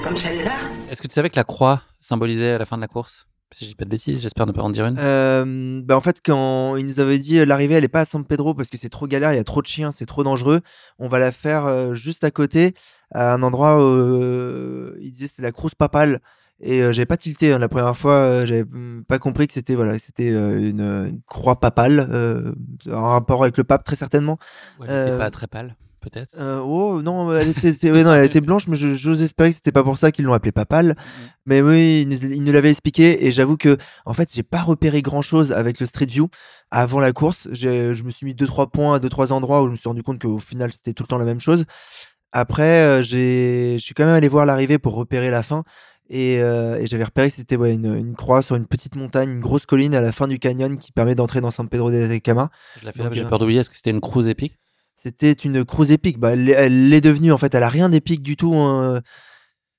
Comme celle-là. Est-ce que tu savais que la croix symbolisait à la fin de la course? Si je dis pas de bêtises, j'espère ne pas en dire une. En fait, quand il nous avait dit l'arrivée, elle est pas à San Pedro parce que c'est trop galère, il y a trop de chiens, c'est trop dangereux. On va la faire juste à côté, à un endroit où il disait c'est la Cruz Papale. Et j'avais pas tilté la première fois, j'avais pas compris que c'était une croix papale, en rapport avec le pape très certainement. Ouais, elle était pas très pâle. Peut-être. Non, elle était blanche, mais j'ose espérer que c'était pas pour ça qu'ils l'ont appelée papale. Mais oui, il nous l'avait expliqué et j'avoue que en fait, j'ai pas repéré grand chose avec le Street View avant la course. Je me suis mis 2-3 points à 2-3 endroits où je me suis rendu compte qu'au final c'était tout le temps la même chose. Après, je suis quand même allé voir l'arrivée pour repérer la fin. Et j'avais repéré que c'était une croix sur une petite montagne, une grosse colline à la fin du canyon qui permet d'entrer dans San Pedro de Atacama. Je l'ai fait là, j'ai peur d'oublier. Est-ce que c'était une cruise épique? C'était une cruise épique. Elle l'est devenue en fait. Elle a rien d'épique du tout.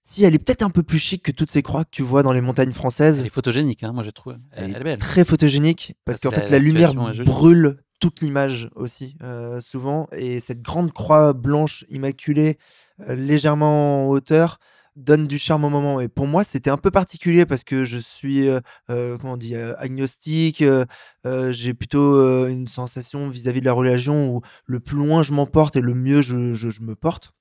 Si, elle est peut-être un peu plus chic que toutes ces croix que tu vois dans les montagnes françaises. Elle est photogénique, hein, moi je trouve. Elle est belle. Très photogénique parce qu'en fait la lumière brûle toute l'image aussi souvent. Et cette grande croix blanche immaculée, légèrement en hauteur, donne du charme au moment. Et pour moi, c'était un peu particulier parce que je suis agnostique. J'ai plutôt une sensation vis-à-vis de la religion où le plus loin je m'emporte et le mieux je me porte.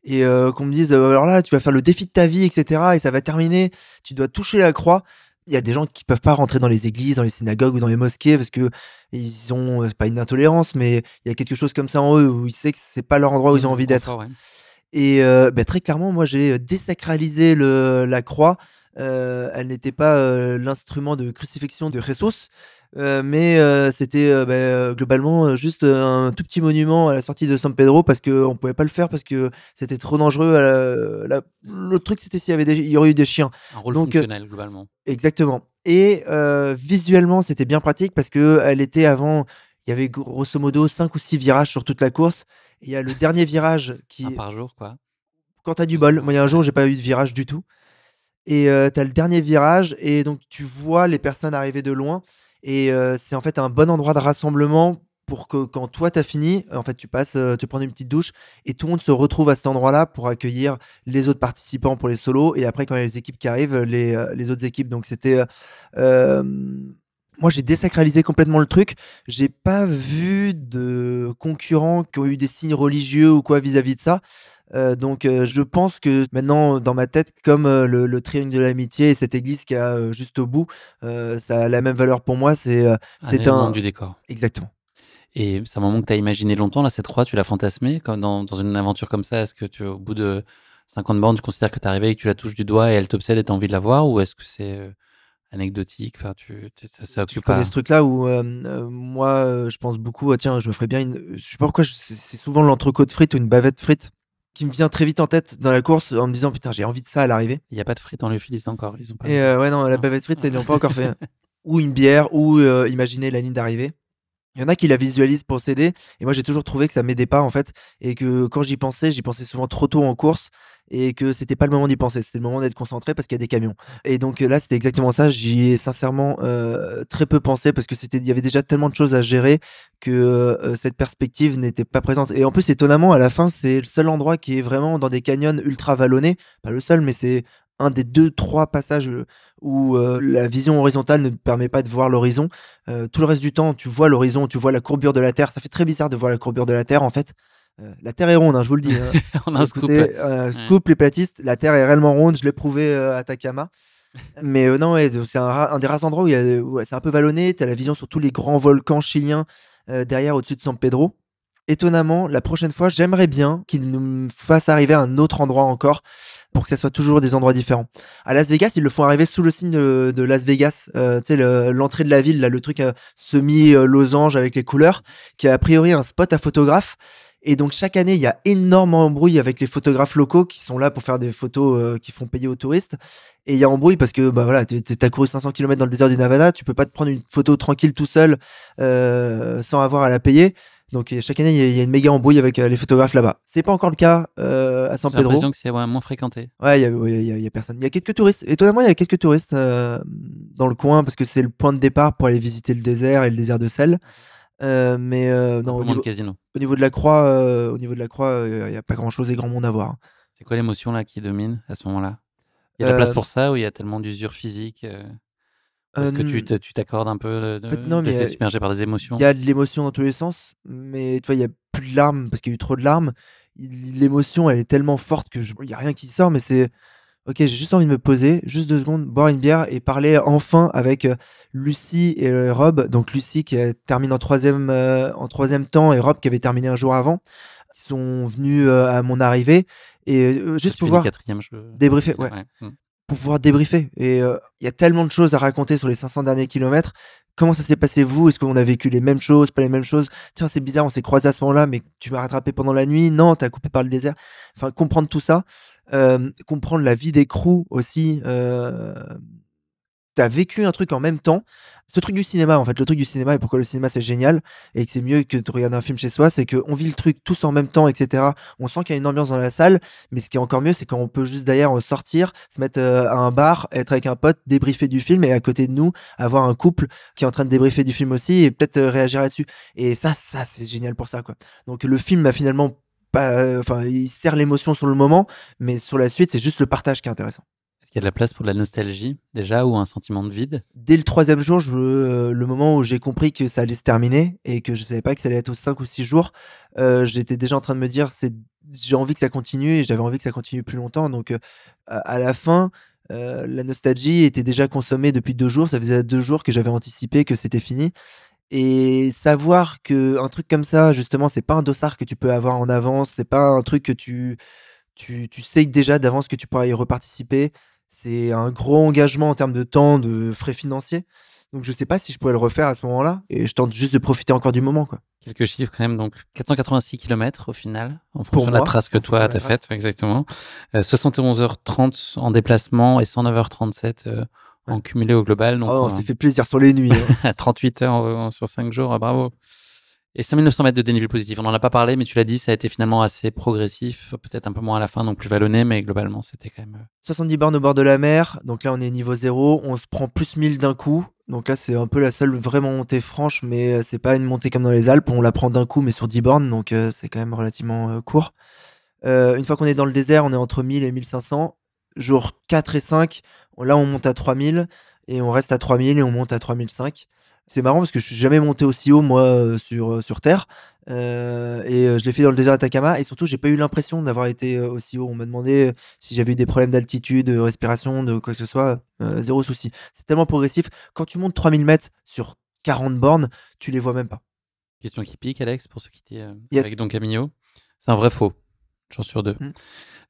Et qu'on me dise alors là, tu vas faire le défi de ta vie, etc. Et ça va terminer. Tu dois toucher la croix. Il y a des gens qui peuvent pas rentrer dans les églises, dans les synagogues ou dans les mosquées parce que ils ont c'est pas une intolérance, mais il y a quelque chose comme ça en eux où ils savent que c'est pas leur endroit où ils ont envie d'être. Ouais. Et très clairement, moi, j'ai désacralisé la croix. Elle n'était pas l'instrument de crucifixion de Jesus, mais c'était globalement juste un tout petit monument à la sortie de San Pedro parce qu'on ne pouvait pas le faire parce que c'était trop dangereux. Le truc, c'était s'il y aurait eu des chiens. Un rôle fonctionnel, globalement. Exactement. Et visuellement, c'était bien pratique parce qu'elle était avant... Il y avait grosso modo 5 ou 6 virages sur toute la course. Il y a le dernier virage qui... Un par jour, quoi. Quand t'as du bol. Moi, il y a un jour, j'ai pas eu de virage du tout. Et t'as le dernier virage et donc tu vois les personnes arriver de loin. Et c'est en fait un bon endroit de rassemblement pour que quand toi t'as fini, en fait tu passes te prendre une petite douche et tout le monde se retrouve à cet endroit-là pour accueillir les autres participants pour les solos. Et après, quand il y a les équipes qui arrivent, les autres équipes. Donc c'était... Moi, j'ai désacralisé complètement le truc. J'ai pas vu de concurrents qui ont eu des signes religieux ou quoi vis-à-vis de ça. Donc, je pense que maintenant, dans ma tête, comme le triangle de l'amitié et cette église qui a juste au bout, ça a la même valeur pour moi. C'est élément du décor. Exactement. Et c'est un moment que tu as imaginé longtemps, là, cette croix, tu l'as fantasmée comme dans une aventure comme ça. Est-ce que au bout de 50 bornes, tu considères que tu es arrivé et que tu la touches du doigt et elle t'obsède et tu as envie de la voir, ou est-ce que c'est anecdotique, enfin, ça occupe Tu connais pas. ce truc-là où moi, je pense beaucoup, tiens, je me ferais bien je sais pas pourquoi, c'est souvent l'entrecôte frite ou une bavette frite qui me vient très vite en tête dans la course en me disant putain, j'ai envie de ça à l'arrivée. Il n'y a pas de frites en lyophilisé encore, ils ont pas. Et ouais, non, la bavette frite, ils l'ont pas encore fait. Ou une bière, ou imaginer la ligne d'arrivée. Il y en a qui la visualisent pour s'aider, et moi j'ai toujours trouvé que ça m'aidait pas en fait, et que quand j'y pensais souvent trop tôt en course, et que c'était pas le moment d'y penser, c'était le moment d'être concentré parce qu'il y a des camions. Et donc là c'était exactement ça, j'y ai sincèrement très peu pensé parce que il y avait déjà tellement de choses à gérer que cette perspective n'était pas présente. Et en plus étonnamment à la fin c'est le seul endroit qui est vraiment dans des canyons ultra vallonnés, pas le seul mais c'est un des 2-3 passages où la vision horizontale ne te permet pas de voir l'horizon. Tout le reste du temps, tu vois l'horizon, tu vois la courbure de la Terre. Ça fait très bizarre de voir la courbure de la Terre, en fait. La Terre est ronde, hein, je vous le dis. Hein. On a un scoop. Scoop, les platistes. La Terre est réellement ronde, je l'ai prouvé à Atacama. Mais non, ouais, c'est un des rares endroits où, c'est un peu vallonné. Tu as la vision sur tous les grands volcans chiliens derrière, au-dessus de San Pedro. Étonnamment, la prochaine fois, j'aimerais bien qu'ils nous fassent arriver à un autre endroit encore pour que ça soit toujours des endroits différents. À Las Vegas, ils le font arriver sous le signe de Las Vegas, tu sais, l'entrée de la ville, là, le truc semi-losange avec les couleurs, qui a priori un spot à photographes. Et donc, chaque année, il y a énormément d'embrouilles avec les photographes locaux qui sont là pour faire des photos qui font payer aux touristes. Et il y a embrouille parce que, bah voilà, t'as couru 500 km dans le désert du Nevada, tu peux pas te prendre une photo tranquille tout seul sans avoir à la payer. Donc chaque année, il y a une méga embrouille avec les photographes là-bas. C'est pas encore le cas à San Pedro. J'ai l'impression que c'est moins fréquenté. Ouais, il y a personne. Il y a quelques touristes. Étonnamment, il y a quelques touristes dans le coin parce que c'est le point de départ pour aller visiter le désert et le désert de sel. Mais non, au niveau de la croix, il y a pas grand-chose et grand monde à voir. C'est quoi l'émotion là qui domine à ce moment-là? Il y a la place pour ça ou il y a tellement d'usure physique? Est-ce que tu t'accordes un peu de laisser submerger par des émotions? Il y a de l'émotion dans tous les sens, mais tu vois, il y a plus de larmes parce qu'il y a eu trop de larmes. L'émotion, elle est tellement forte que il y a rien qui sort, mais c'est ok, j'ai juste envie de me poser, juste 2 secondes, boire une bière et parler enfin avec Lucie et Rob. Donc Lucie qui termine en troisième temps et Rob qui avait terminé un jour avant. Ils sont venus à mon arrivée et juste pouvoir débriefer. Ouais. Pour pouvoir débriefer. Et il y a tellement de choses à raconter sur les 500 derniers kilomètres. Comment ça s'est passé vous? Est-ce qu'on a vécu les mêmes choses, pas les mêmes choses? Tiens, c'est bizarre, on s'est croisés à ce moment-là, mais tu m'as rattrapé pendant la nuit? Non, t'as coupé par le désert. Enfin, comprendre tout ça, comprendre la vie des crews aussi. T'as vécu un truc en même temps. Ce truc du cinéma, en fait, le truc du cinéma et pourquoi le cinéma c'est génial et que c'est mieux que de regarder un film chez soi, c'est qu'on vit le truc tous en même temps, etc. On sent qu'il y a une ambiance dans la salle, mais ce qui est encore mieux, c'est qu'on peut juste d'ailleurs sortir, se mettre à un bar, être avec un pote, débriefer du film et à côté de nous, avoir un couple qui est en train de débriefer du film aussi et peut-être réagir là-dessus. Et ça, c'est génial pour ça, quoi. Donc le film m'a finalement pas, il sert l'émotion sur le moment, mais sur la suite, c'est juste le partage qui est intéressant. Il y a de la place pour de la nostalgie, déjà, ou un sentiment de vide? Dès le 3e jour, le moment où j'ai compris que ça allait se terminer et que je savais pas que ça allait être aux 5 ou 6 jours, j'étais déjà en train de me dire, j'ai envie que ça continue et j'avais envie que ça continue plus longtemps. Donc, à la fin, la nostalgie était déjà consommée depuis 2 jours. Ça faisait 2 jours que j'avais anticipé que c'était fini. Et savoir que un truc comme ça, justement, c'est pas un dossard que tu peux avoir en avance, c'est pas un truc que tu sais déjà d'avance que tu pourras y reparticiper. C'est un gros engagement en termes de temps, de frais financiers. Donc je sais pas si je pourrais le refaire à ce moment-là. Et je tente juste de profiter encore du moment, quoi. Quelques chiffres quand même. Donc 486 km au final, en fonction de la trace que toi t'as faite. Exactement. 71h30 en déplacement et 109h37 en cumulé au global. Donc, on s'est fait plaisir sur les nuits. 38 heures sur 5 jours, bravo. Et 5900 mètres de dénivelé positif, on n'en a pas parlé, mais tu l'as dit, ça a été finalement assez progressif, peut-être un peu moins à la fin, donc plus vallonné, mais globalement, c'était quand même... 70 bornes au bord de la mer, donc là, on est niveau 0, on se prend plus 1000 d'un coup, donc là, c'est un peu la seule vraiment montée franche, mais c'est pas une montée comme dans les Alpes, on la prend d'un coup, mais sur 10 bornes, donc c'est quand même relativement court. Une fois qu'on est dans le désert, on est entre 1000 et 1500, jour 4 et 5, là, on monte à 3000, et on reste à 3000, et on monte à 3005. C'est marrant parce que je suis jamais monté aussi haut, moi, sur Terre. Je l'ai fait dans le désert d'Atacama et surtout, j'ai pas eu l'impression d'avoir été aussi haut. On m'a demandé si j'avais eu des problèmes d'altitude, de respiration, de quoi que ce soit. Zéro souci. C'est tellement progressif. Quand tu montes 3000 mètres sur 40 bornes, tu les vois même pas. Question qui pique, Alex, pour ceux qui étaient avec Don Camillo. C'est un vrai faux. Chance sur 2.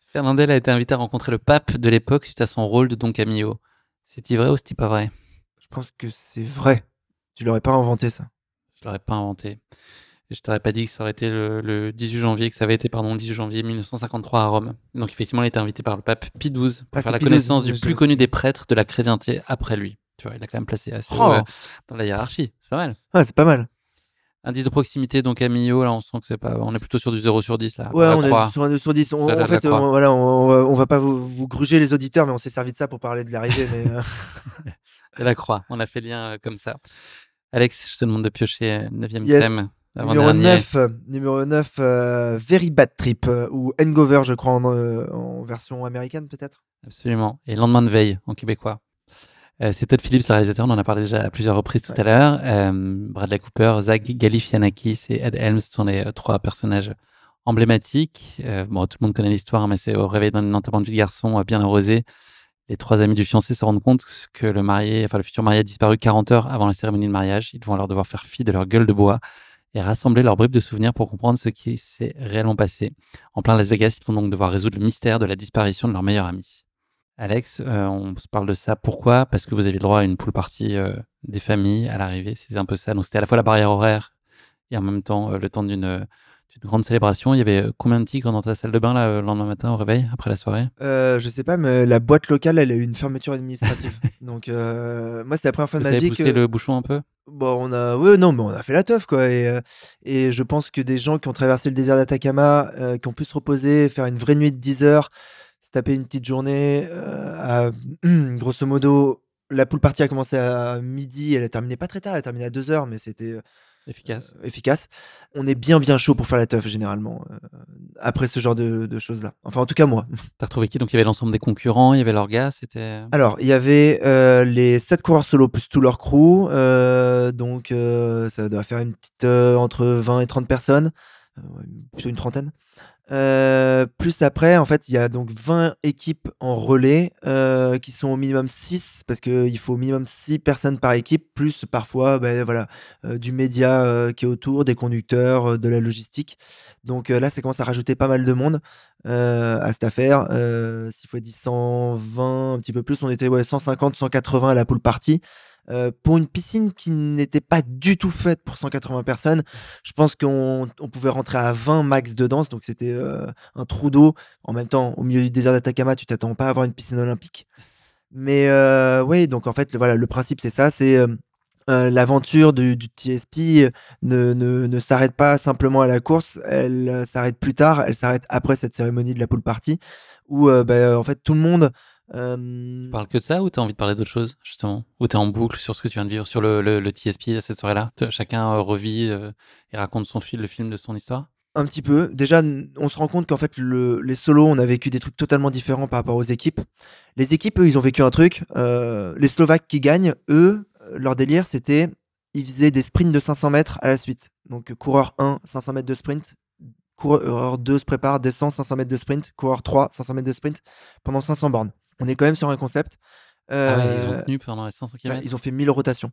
Fernandel a été invité à rencontrer le pape de l'époque suite à son rôle de Don Camillo. C'est-il vrai ou c'est-il pas vrai? Je pense que c'est vrai. Tu l'aurais pas inventé, ça. Je l'aurais pas inventé. Et je t'aurais pas dit que ça aurait été le 18 janvier, que ça avait été, le 18 janvier 1953 à Rome. Donc effectivement, il a été invité par le pape Pie XII pour faire la connaissance du plus connu des prêtres de la chrétienté après lui. Tu vois, il a quand même placé assez haut dans la hiérarchie. C'est pas mal. Ouais, c'est pas mal. Indice de proximité, donc Camillo, là on sent que c'est pas. On est plutôt sur du 0 sur 10 là. Ouais, on est sur un 2 sur 10. On va pas vous gruger les auditeurs, mais on s'est servi de ça pour parler de l'arrivée. Mais la croix, on a fait lien comme ça. Alex, je te demande de piocher 9e thème. Numéro 9, Very Bad Trip ou Hangover, je crois, en version américaine peut-être. Absolument. Et Lendemain de veille en québécois. C'est Todd Phillips, le réalisateur, on en a parlé déjà à plusieurs reprises tout à l'heure. Bradley Cooper, Zach Galifianakis et Ed Helms sont les 3 personnages emblématiques. Tout le monde connaît l'histoire, mais c'est au réveil d'un enterrement de vie de garçon bien arrosé. Les 3 amis du fiancé se rendent compte que le futur marié a disparu 40 heures avant la cérémonie de mariage. Ils vont alors devoir faire fi de leur gueule de bois et rassembler leurs bribes de souvenirs pour comprendre ce qui s'est réellement passé. En plein Las Vegas, ils vont donc devoir résoudre le mystère de la disparition de leur meilleur ami. Alex, on se parle de ça. Pourquoi? Parce que vous avez le droit à une pool party des familles à l'arrivée. C'était un peu ça. Donc c'était à la fois la barrière horaire et en même temps le temps d'une grande célébration. Il y avait combien de tigres dans ta salle de bain là, le lendemain matin au réveil, après la soirée? Je sais pas, mais la boîte locale, elle a eu une fermeture administrative. Donc moi, c'est la première fois de ma vie que... Vous avez poussé le bouchon un peu? Bon, mais on a fait la teuf, quoi. Et je pense que des gens qui ont traversé le désert d'Atacama, qui ont pu se reposer, faire une vraie nuit de 10 heures, se taper une petite journée, grosso modo, la pool party a commencé à midi, elle a terminé pas très tard, elle a terminé à 2 heures, mais c'était efficace. On est bien chaud pour faire la teuf, généralement, après ce genre de choses-là. Enfin, en tout cas, moi. T'as retrouvé qui? Donc, il y avait l'ensemble des concurrents, il y avait leurs gars, c'était... Alors, il y avait les 7 coureurs solo plus tout leur crew, donc ça doit faire une petite entre 20 et 30 personnes, plutôt une trentaine. Plus après, en fait, il y a donc 20 équipes en relais qui sont au minimum 6 parce qu'il faut au minimum 6 personnes par équipe, plus parfois du média qui est autour, des conducteurs, de la logistique. Donc là, ça commence à rajouter pas mal de monde à cette affaire. 6 fois 10, 120, un petit peu plus. On était 150, 180 à la pool party. Pour une piscine qui n'était pas du tout faite pour 180 personnes, je pense qu'on pouvait rentrer à 20 max de danse, donc c'était un trou d'eau. En même temps, au milieu du désert d'Atacama, tu t'attends pas à avoir une piscine olympique. Mais oui, donc en fait, le principe c'est ça, c'est l'aventure du TSP ne s'arrête pas simplement à la course, elle s'arrête plus tard, elle s'arrête après cette cérémonie de la pool party, où en fait tout le monde... Tu parles que de ça ou tu as envie de parler d'autre chose, justement? Ou tu es en boucle sur ce que tu viens de vivre, sur le TSP cette soirée-là? Chacun revit et raconte le film de son histoire? Un petit peu. Déjà, on se rend compte qu'en fait, les solos, on a vécu des trucs totalement différents par rapport aux équipes. Les équipes, eux, ils ont vécu un truc. Les Slovaques qui gagnent, eux, leur délire, c'était ils faisaient des sprints de 500 mètres à la suite. Donc, coureur 1, 500 mètres de sprint. Coureur 2 se prépare, descend 500 mètres de sprint. Coureur 3, 500 mètres de sprint pendant 500 bornes. On est quand même sur un concept. Ils ont tenu pendant les 500 km. Ils ont fait 1000 rotations.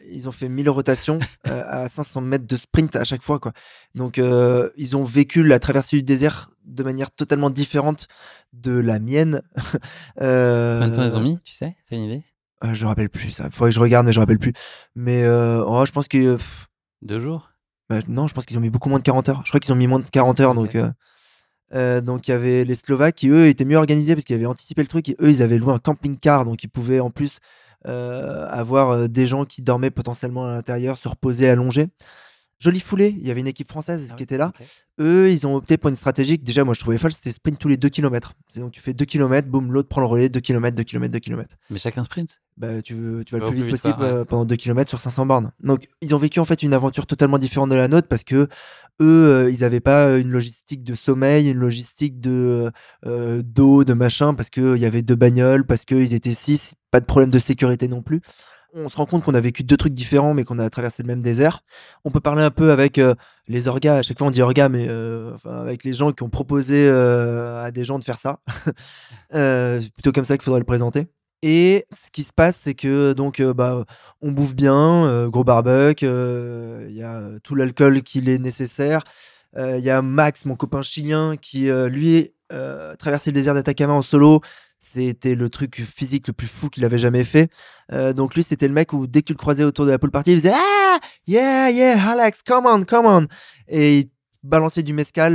Ils ont fait 1000 rotations à 500 mètres de sprint à chaque fois, quoi. Donc, ils ont vécu la traversée du désert de manière totalement différente de la mienne. Combien de temps ils ont mis, tu sais? T'as une idée? Je me rappelle plus. Ça. Faudrait que je regarde, mais je me rappelle plus. Mais je pense que... 2 jours? Non, je pense qu'ils ont mis beaucoup moins de 40 heures. Je crois qu'ils ont mis moins de 40 heures, okay. Donc il y avait les Slovaques qui eux étaient mieux organisés parce qu'ils avaient anticipé le truc et eux ils avaient loué un camping-car, donc ils pouvaient en plus avoir des gens qui dormaient potentiellement à l'intérieur, se reposer allongés. Jolie foulée, il y avait une équipe française qui était là. Okay. Eux, ils ont opté pour une stratégie que déjà moi je trouvais folle, c'était sprint tous les 2 km. C'est donc tu fais 2 km, boum, l'autre prend le relais, 2 km, 2 km, 2 km. Mais chacun sprint? Tu vas le plus vite possible pendant 2 km sur 500 bornes. Donc ils ont vécu en fait une aventure totalement différente de la nôtre parce que eux, ils n'avaient pas une logistique de sommeil, une logistique d'eau, de machin, parce qu'il y avait 2 bagnoles, parce qu'ils étaient 6, pas de problème de sécurité non plus. on se rend compte qu'on a vécu 2 trucs différents, mais qu'on a traversé le même désert. On peut parler un peu avec les orgas. À chaque fois, on dit orgas, mais avec les gens qui ont proposé à des gens de faire ça. C'est plutôt comme ça qu'il faudrait le présenter. Et ce qui se passe, c'est que donc on bouffe bien, gros barbecue, il y a tout l'alcool qu'il est nécessaire. Il y a Max, mon copain chilien, qui lui traversé le désert d'Atacama en solo. C'était le truc physique le plus fou qu'il avait jamais fait. Donc lui, c'était le mec où dès que tu le croisais autour de la pool party, il faisait ah yeah Alex, come on, et il balançait du mezcal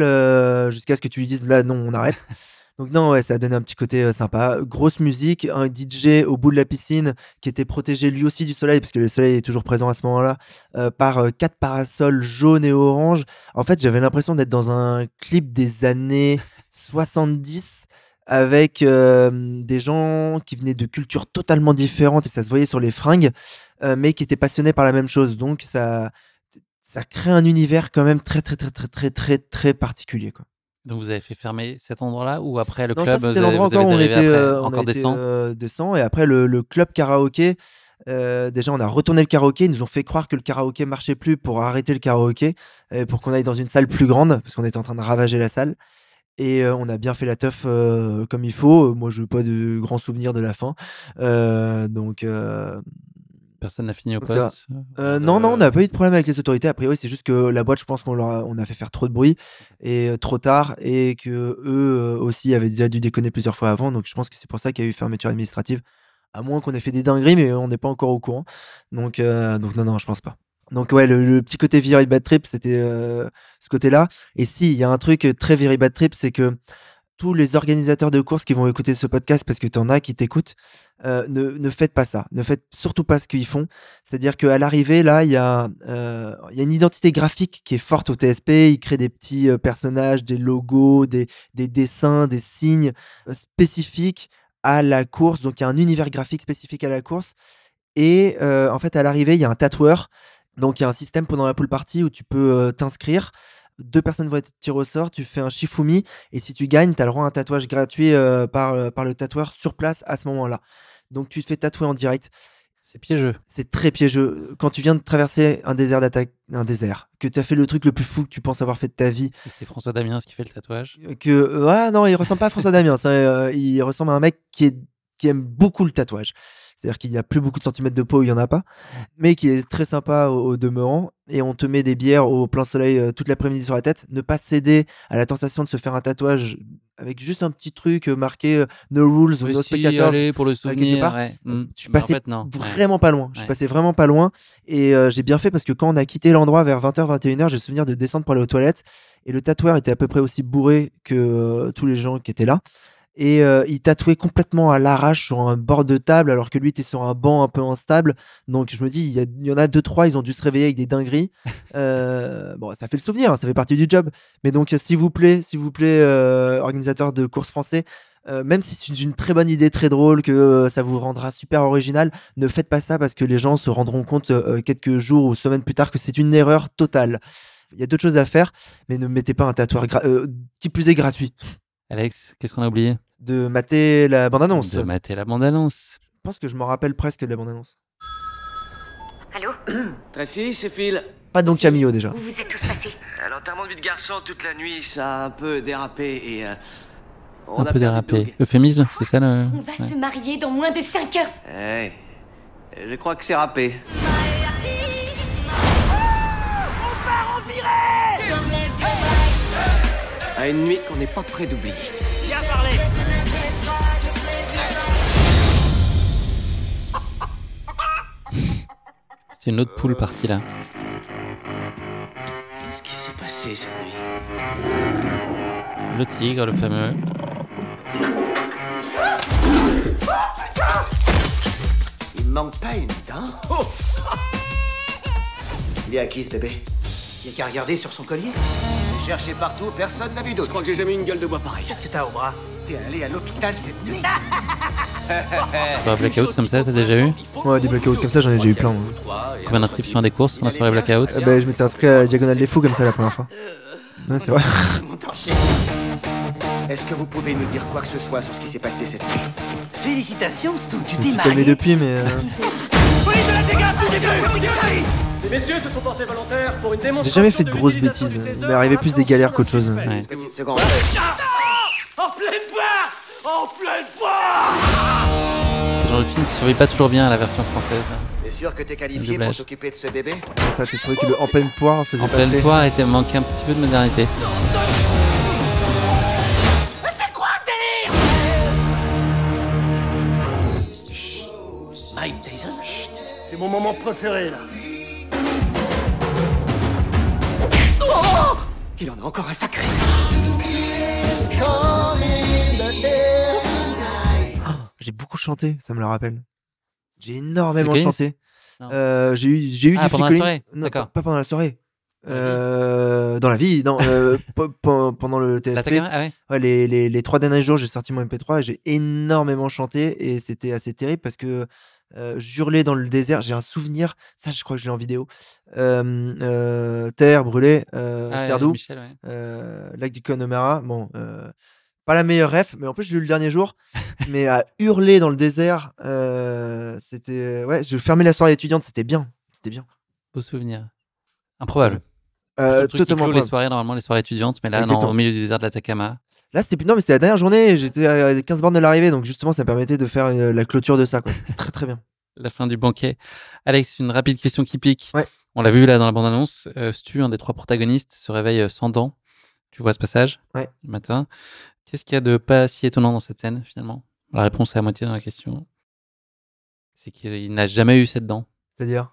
jusqu'à ce que tu lui dises là non, on arrête. Donc non, ouais, ça a donné un petit côté sympa. Grosse musique, un DJ au bout de la piscine qui était protégé lui aussi du soleil, parce que le soleil est toujours présent à ce moment-là, par 4 parasols jaunes et oranges. En fait, j'avais l'impression d'être dans un clip des années 70 avec des gens qui venaient de cultures totalement différentes, et ça se voyait sur les fringues, mais qui étaient passionnés par la même chose. Donc ça crée un univers quand même très particulier, quoi. Donc vous avez fait fermer cet endroit-là, ou après le Non, club, ça, c'était l'endroit encore où on était décent, et après le club karaoké, déjà on a retourné le karaoké, ils nous ont fait croire que le karaoké marchait plus pour arrêter le karaoké, pour qu'on aille dans une salle plus grande, parce qu'on était en train de ravager la salle. Et on a bien fait la teuf comme il faut. Moi, je n'ai pas de grands souvenirs de la fin. Personne n'a fini au poste Non, on n'a pas eu de problème avec les autorités. A priori, c'est juste que la boîte, je pense qu'on a fait faire trop de bruit et trop tard, et que eux aussi avaient déjà dû déconner plusieurs fois avant. Donc, je pense que c'est pour ça qu'il y a eu fermeture administrative. À moins qu'on ait fait des dingueries, mais on n'est pas encore au courant. Donc non, je pense pas. Donc ouais, le petit côté Very Bad Trip, c'était ce côté-là. Et si, il y a un truc très Very Bad Trip, c'est que tous les organisateurs de courses qui vont écouter ce podcast, parce que t'en as qui t'écoutent, ne faites pas ça. Ne faites surtout pas ce qu'ils font. C'est-à-dire qu'à l'arrivée, là, il y a une identité graphique qui est forte au TSP. Ils créent des petits personnages, des logos, des dessins, des signes spécifiques à la course. Donc il y a un univers graphique spécifique à la course. Et en fait, à l'arrivée, il y a un tatoueur. Donc il y a un système pendant la pool party où tu peux t'inscrire. 2 personnes vont être tirées au sort, tu fais un Shifumi, et si tu gagnes, tu as le droit à un tatouage gratuit par le tatoueur sur place à ce moment-là. Donc tu te fais tatouer en direct. C'est piégeux. C'est très piégeux. Quand tu viens de traverser un désert, que tu as fait le truc le plus fou que tu penses avoir fait de ta vie. Et c'est François Damiens qui fait le tatouage. Non, il ressemble pas à François Damiens. Il ressemble à un mec qui aime beaucoup le tatouage. C'est-à-dire qu'il n'y a plus beaucoup de centimètres de peau, il n'y en a pas, mais qui est très sympa au demeurant. Et on te met des bières au plein soleil toute l'après-midi sur la tête. Ne pas céder à la tentation de se faire un tatouage avec juste un petit truc marqué No Rules ou No Spectators. Pour le souvenir, ouais. Je suis passé vraiment pas loin. Je suis passé vraiment pas loin. Et j'ai bien fait, parce que quand on a quitté l'endroit vers 20h, 21h, j'ai le souvenir de descendre pour aller aux toilettes. Et le tatoueur était à peu près aussi bourré que tous les gens qui étaient là. Et il tatouait complètement à l'arrache sur un bord de table, alors que lui était sur un banc un peu instable. Donc je me dis, il y en a 2-3, ils ont dû se réveiller avec des dingueries. Bon, ça fait le souvenir, hein, ça fait partie du job. Mais donc s'il vous plaît, organisateurs de courses français, même si c'est une très bonne idée, très drôle, que ça vous rendra super original, ne faites pas ça, parce que les gens se rendront compte quelques jours ou semaines plus tard que c'est une erreur totale. Il y a d'autres choses à faire, mais ne mettez pas un tatoueur qui plus est gratuit. Alex, qu'est-ce qu'on a oublié? De mater la bande-annonce. Je pense que je m'en rappelle presque de la bande-annonce. Allô? Tracy, c'est Phil. Pas Don Camillo déjà. Où vous êtes tous passés? L'enterrement de vie de garçon toute la nuit, ça a un peu dérapé et... un peu dérapé. Euphémisme, c'est ça le... On va se marier dans moins de 5 heures. Hey, je crois que c'est râpé. On part en virée! À une nuit qu'on n'est pas prêt d'oublier. Bien parlé! C'était une autre pool partie là. Qu'est-ce qui s'est passé cette nuit? Le tigre, le fameux. Il me manque pas une dent? Oh. Il est à qui ce bébé? Il y a qu'à regarder sur son collier. J'ai cherché partout, personne n'a vu d'autre. Je crois que j'ai jamais eu une gueule de bois pareille. Qu'est-ce que t'as au bras? T'es allé à l'hôpital cette nuit? Soirée blackout comme ça, t'as déjà eu? Ouais, des blackouts comme ça, j'en ai déjà eu plein. Moi. Combien d'inscriptions à des courses dans la soirée blackout? Je m'étais inscrit à la Diagonale des Fous comme ça la première fois. Ouais, c'est vrai. Est-ce que vous pouvez nous dire quoi que ce soit sur ce qui s'est passé cette nuit? Félicitations, Stu, tu t'es marié. Je me suis calmé depuis, mais... gars, bougez-vous! Ces messieurs se sont portés volontaires pour une J'ai démonstration. jamais fait de grosses bêtises. Il m'est arrivé plus des galères qu'autre chose. Ouais. Petite seconde. En pleine poire! En pleine poire! C'est le genre de film qui survit pas toujours bien à la version française. T'es sûr que t'es Le qualifié pour doublage. t'occuper de ce bébé? Ça, tu trouvais que le en pleine poire faisait En pas pleine play. poire était manqué un petit peu de modernité. C'est quoi ce délire? Mike Tyson? Chut, c'est mon moment préféré là. Oh, il en a encore un sacré. J'ai beaucoup chanté, ça me le rappelle. J'ai énormément Phil Collins chanté. Non. J'ai eu Ah, du Phil pendant la Collins. soirée. Non, D'accord. pas pendant la soirée. Dans la vie, non, pendant le TSP. L'Atacama, ah ouais. Ouais, les 3 derniers jours, j'ai sorti mon MP3 et j'ai énormément chanté et c'était assez terrible parce que j'hurlais dans le désert. J'ai un souvenir, ça je crois que je l'ai en vidéo. Terre brûlée, Serdou, Michel, ouais. lac du Connemara. Bon, pas la meilleure ref, mais en plus je l'ai eu le dernier jour. Mais à hurler dans le désert, c'était. Ouais, je fermais la soirée étudiante, c'était bien. C'était bien. Beau souvenir. Improbable. Le truc qui Totalement clôt les improbable. soirées, normalement, les soirées étudiantes, mais là, non, Exactement. au milieu du désert de l'Atacama. Là, c'était non, mais c'était la dernière journée. J'étais à 15 bornes de l'arrivée, donc justement, ça me permettait de faire la clôture de ça. Quoi. C'était très très bien. La fin du banquet. Alex, une rapide question qui pique. Ouais. On l'a vu là dans la bande-annonce. Stu, un des 3 protagonistes, se réveille sans dents. Tu vois ce passage Ouais. le matin. Qu'est-ce qu'il y a de pas si étonnant dans cette scène, finalement? La réponse est à moitié dans la question. C'est qu'il n'a jamais eu cette dent. C'est-à-dire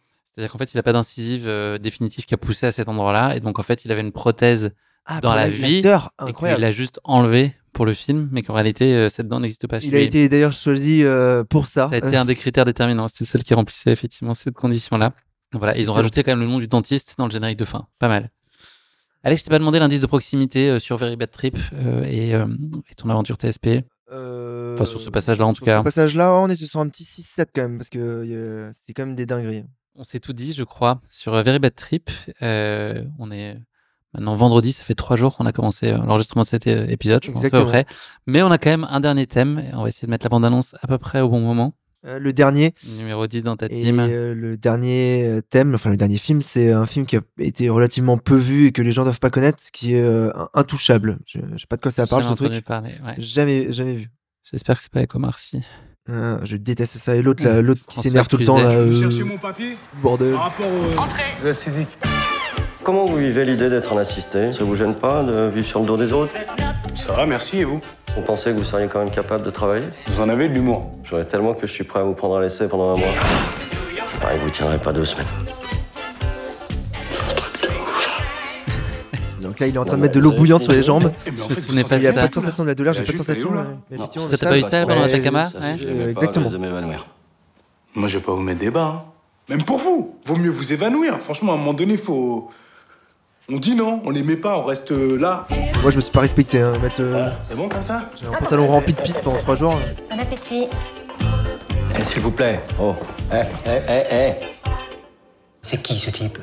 qu'en fait, il n'a pas d'incisive définitive qui a poussé à cet endroit-là. Et donc, en fait, il avait une prothèse dans pour la vie. l'acteur, Et incroyable. qu'il l'a juste enlevé pour le film, mais qu'en réalité, cette dent n'existe pas chez Il a lui. été d'ailleurs choisi pour ça. Ça a été un des critères déterminants. C'était celle qui remplissait effectivement cette condition-là. Voilà, ils ont Excellent. rajouté quand même le nom du dentiste dans le générique de fin. Pas mal. Alex, je t'ai pas demandé l'indice de proximité sur Very Bad Trip et ton aventure TSP. Enfin, sur ce passage-là, en tout Sur cas. ce passage-là, on était sur un petit 6-7 quand même, parce que c'était quand même des dingueries. On s'est tout dit, je crois. Sur Very Bad Trip, on est maintenant vendredi, ça fait 3 jours qu'on a commencé l'enregistrement de cet épisode, je pense à peu Exactement. près. Mais on a quand même un dernier thème. Et on va essayer de mettre la bande-annonce à peu près au bon moment. Le dernier. Numéro 10 dans ta Et team. le dernier thème, enfin le dernier film, c'est un film qui a été relativement peu vu et que les gens doivent pas connaître, qui est Intouchable. Je sais pas de quoi ça parle, ce Jamais truc. entendu parler, ouais. Jamais vu. J'espère que c'est pas avec Omar Sy. Je déteste ça. Et l'autre, là, l'autre qui François s'énerve tout le temps. Cluzet. Là, Vous cherchez mon papier bordel. par rapport aux acidiques. Comment vous vivez l'idée d'être un assisté? Ça vous gêne pas de vivre sur le dos des autres? Ça va, merci, et vous? Vous pensez que vous seriez quand même capable de travailler? Vous en avez de l'humour. J'aurais tellement que je suis prêt à vous prendre à l'essai pendant 1 mois. Je parie que vous tiendrez pas 2 semaines. Donc là, il est en train de mettre de l'eau bouillante sur les jambes. Je me souvenais pas Il n'y a de pas ça. de sensation de la douleur, j'ai pas de sensation. là. mais effectivement, Ça, t'as pas eu ça pendant l'Atacama? Ça, si je Ouais. l'aimais pas, Exactement. je les aimais m'évanouir. Moi, je vais pas vous mettre des bas. Hein. Même pour vous. Vaut mieux vous évanouir. Franchement, à un moment donné, faut. On dit non, on les met pas, on reste là. Moi, je me suis pas respecté. Hein, mettre C'est bon comme ça? j'ai un pantalon rempli de pisse pendant 3 jours. Bon appétit. Eh, s'il vous plaît. Oh. C'est qui ce type?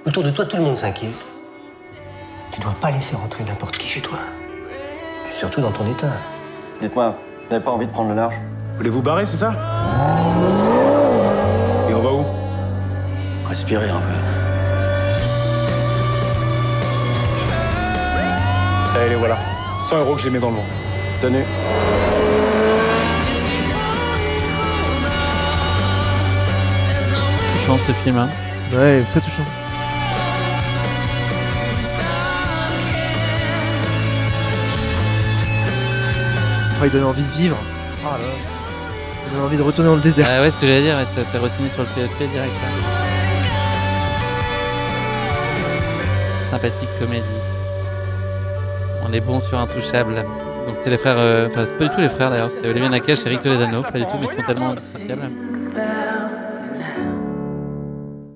Autour de toi, tout le monde s'inquiète. Tu dois pas laisser rentrer n'importe qui chez toi. Et surtout dans ton état. Dites-moi, vous n'avez pas envie de prendre le large? Vous voulez vous barrer, c'est ça? Et on va où? Respirez un peu. Ça y est, les voilà. 100 € que je les mets dans le vent. Tenez. Touchant ce film, hein. Ouais, très touchant. Oh, il donne envie de vivre. Ah là là. Il donne envie de retourner dans le désert. Ouais, ce que j'allais dire, ouais, ça fait re-signer sur le PSP direct. Là. Sympathique comédie. On est bon sur Intouchable. Donc c'est les frères, enfin c'est pas du tout les frères d'ailleurs, c'est Olivier Nakache et Eric Toledano, pas du tout, mais ils sont tellement indissociables.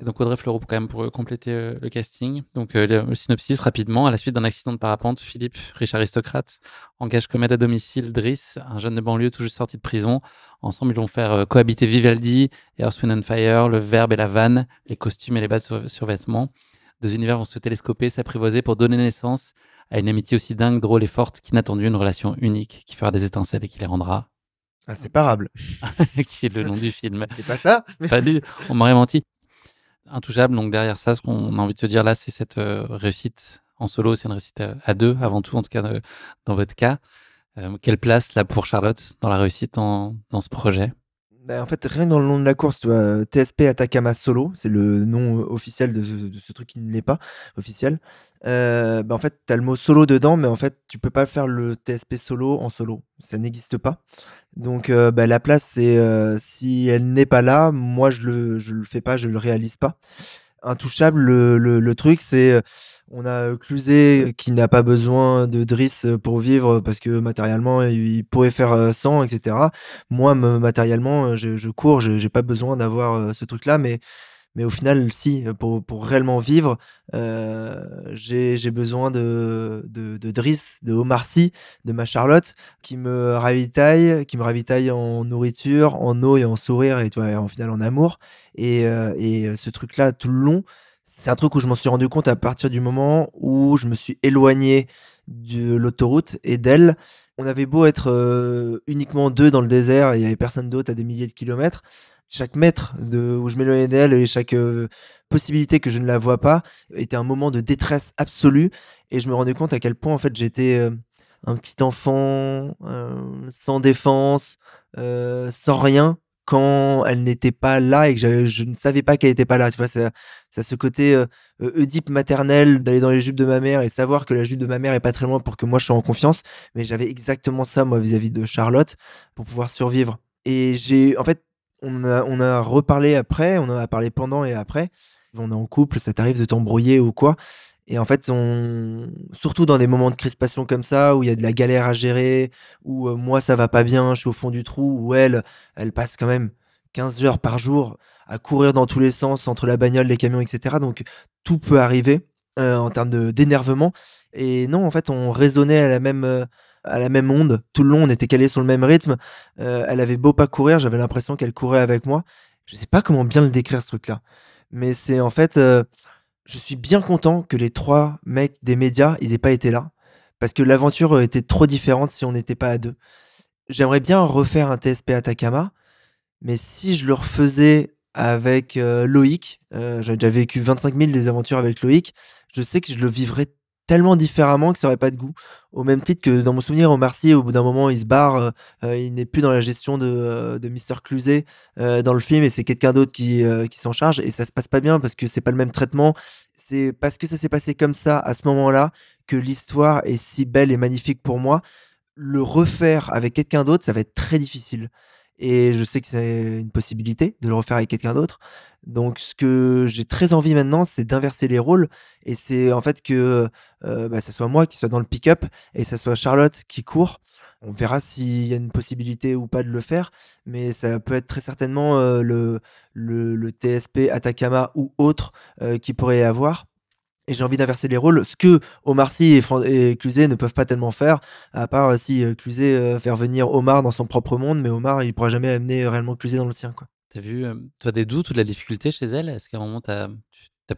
Et donc Audrey Fleurot quand même pour compléter le casting. Donc le synopsis rapidement, à la suite d'un accident de parapente, Philippe, riche aristocrate, engage comme aide à domicile Driss, un jeune de banlieue tout juste sorti de prison. Ensemble ils vont faire cohabiter Vivaldi, Earth, Wind & Fire, le Verbe et la vanne, les costumes et les bas de survêtements. 2 univers vont se télescoper, s'apprivoiser pour donner naissance à une amitié aussi dingue, drôle et forte qu'inattendue, une relation unique qui fera des étincelles et qui les rendra Inséparable. qui est le nom du film. C'est pas ça Pas du... On m'aurait menti. Intouchable, donc derrière ça, ce qu'on a envie de se dire là, c'est cette réussite en solo, c'est une réussite à deux, avant tout, en tout cas dans votre cas. Quelle place là pour Charlotte dans la réussite dans ce projet? Bah, en fait, rien que dans le nom de la course, tu vois, TSP Atacama Solo, c'est le nom officiel de ce truc qui ne l'est pas officiel. Bah, en fait, tu as le mot solo dedans, mais en fait, tu peux pas faire le TSP solo en solo. Ça n'existe pas. Donc, bah, la place, c'est si elle n'est pas là, moi, je le fais pas, je le réalise pas. Intouchable, le truc, c'est on a Cluzet qui n'a pas besoin de Driss pour vivre parce que matériellement, il pourrait faire 100, etc. Moi, matériellement, je cours, j'ai pas besoin d'avoir ce truc-là, mais au final, si, pour réellement vivre, j'ai besoin de Driss, de Omar Sy, de ma Charlotte, qui me ravitaille en nourriture, en eau et en sourire, et tu vois, en final en amour. Et ce truc-là, tout le long, c'est un truc où je m'en suis rendu compte à partir du moment où je me suis éloigné de l'autoroute et d'elle. On avait beau être uniquement deux dans le désert, et il y avait personne d'autre à des milliers de kilomètres. Chaque mètre où je m'éloignais d'elle et chaque possibilité que je ne la vois pas était un moment de détresse absolue. Et je me rendais compte à quel point en fait j'étais un petit enfant sans défense, sans rien, quand elle n'était pas là et que je ne savais pas qu'elle n'était pas là. Tu vois, ça ce côté Oedipe maternel d'aller dans les jupes de ma mère et savoir que la jupe de ma mère est pas très loin pour que moi je sois en confiance. Mais j'avais exactement ça moi vis-à-vis de Charlotte pour pouvoir survivre. Et en fait, on a reparlé après, on en a parlé pendant et après. On est en couple, ça t'arrive de t'embrouiller ou quoi. Et en fait, surtout dans des moments de crispation comme ça, où il y a de la galère à gérer, où moi ça va pas bien, je suis au fond du trou, où elle passe quand même 15 heures par jour à courir dans tous les sens, entre la bagnole, les camions, etc. Donc tout peut arriver en termes d'énervement. Et non, en fait, on raisonnait à la même onde. Tout le long, on était calés sur le même rythme. Elle avait beau pas courir, j'avais l'impression qu'elle courait avec moi. Je sais pas comment bien le décrire, ce truc-là. Mais c'est en fait, je suis bien content que les 3 mecs des médias, ils aient pas été là. Parce que l'aventure était trop différente si on n'était pas à 2. J'aimerais bien refaire un TSP Atacama, mais si je le refaisais avec Loïc, j'avais déjà vécu 25 000 des aventures avec Loïc, je sais que je le vivrais tellement différemment que ça aurait pas de goût. Au même titre que dans mon souvenir, Omar Sy, au bout d'un moment, il se barre, il n'est plus dans la gestion de Mr. Cluzet dans le film, et c'est quelqu'un d'autre qui s'en charge, et ça se passe pas bien parce que c'est pas le même traitement. C'est parce que ça s'est passé comme ça à ce moment-là que l'histoire est si belle et magnifique pour moi. Le refaire avec quelqu'un d'autre, ça va être très difficile. Et je sais que c'est une possibilité de le refaire avec quelqu'un d'autre. Donc, ce que j'ai très envie maintenant, c'est d'inverser les rôles. Et c'est en fait que ça soit moi qui soit dans le pick-up et ça soit Charlotte qui court. On verra s'il y a une possibilité ou pas de le faire. Mais ça peut être très certainement le TSP Atacama ou autre qui pourrait y avoir. Et j'ai envie d'inverser les rôles, ce que Omar Sy et Cluzet ne peuvent pas tellement faire, à part si Cluzet faire venir Omar dans son propre monde, mais Omar, il pourra jamais amener réellement Cluzet dans le sien, quoi. T'as vu, toi, des doutes ou de la difficulté chez elle? Est-ce qu'à un moment, t'as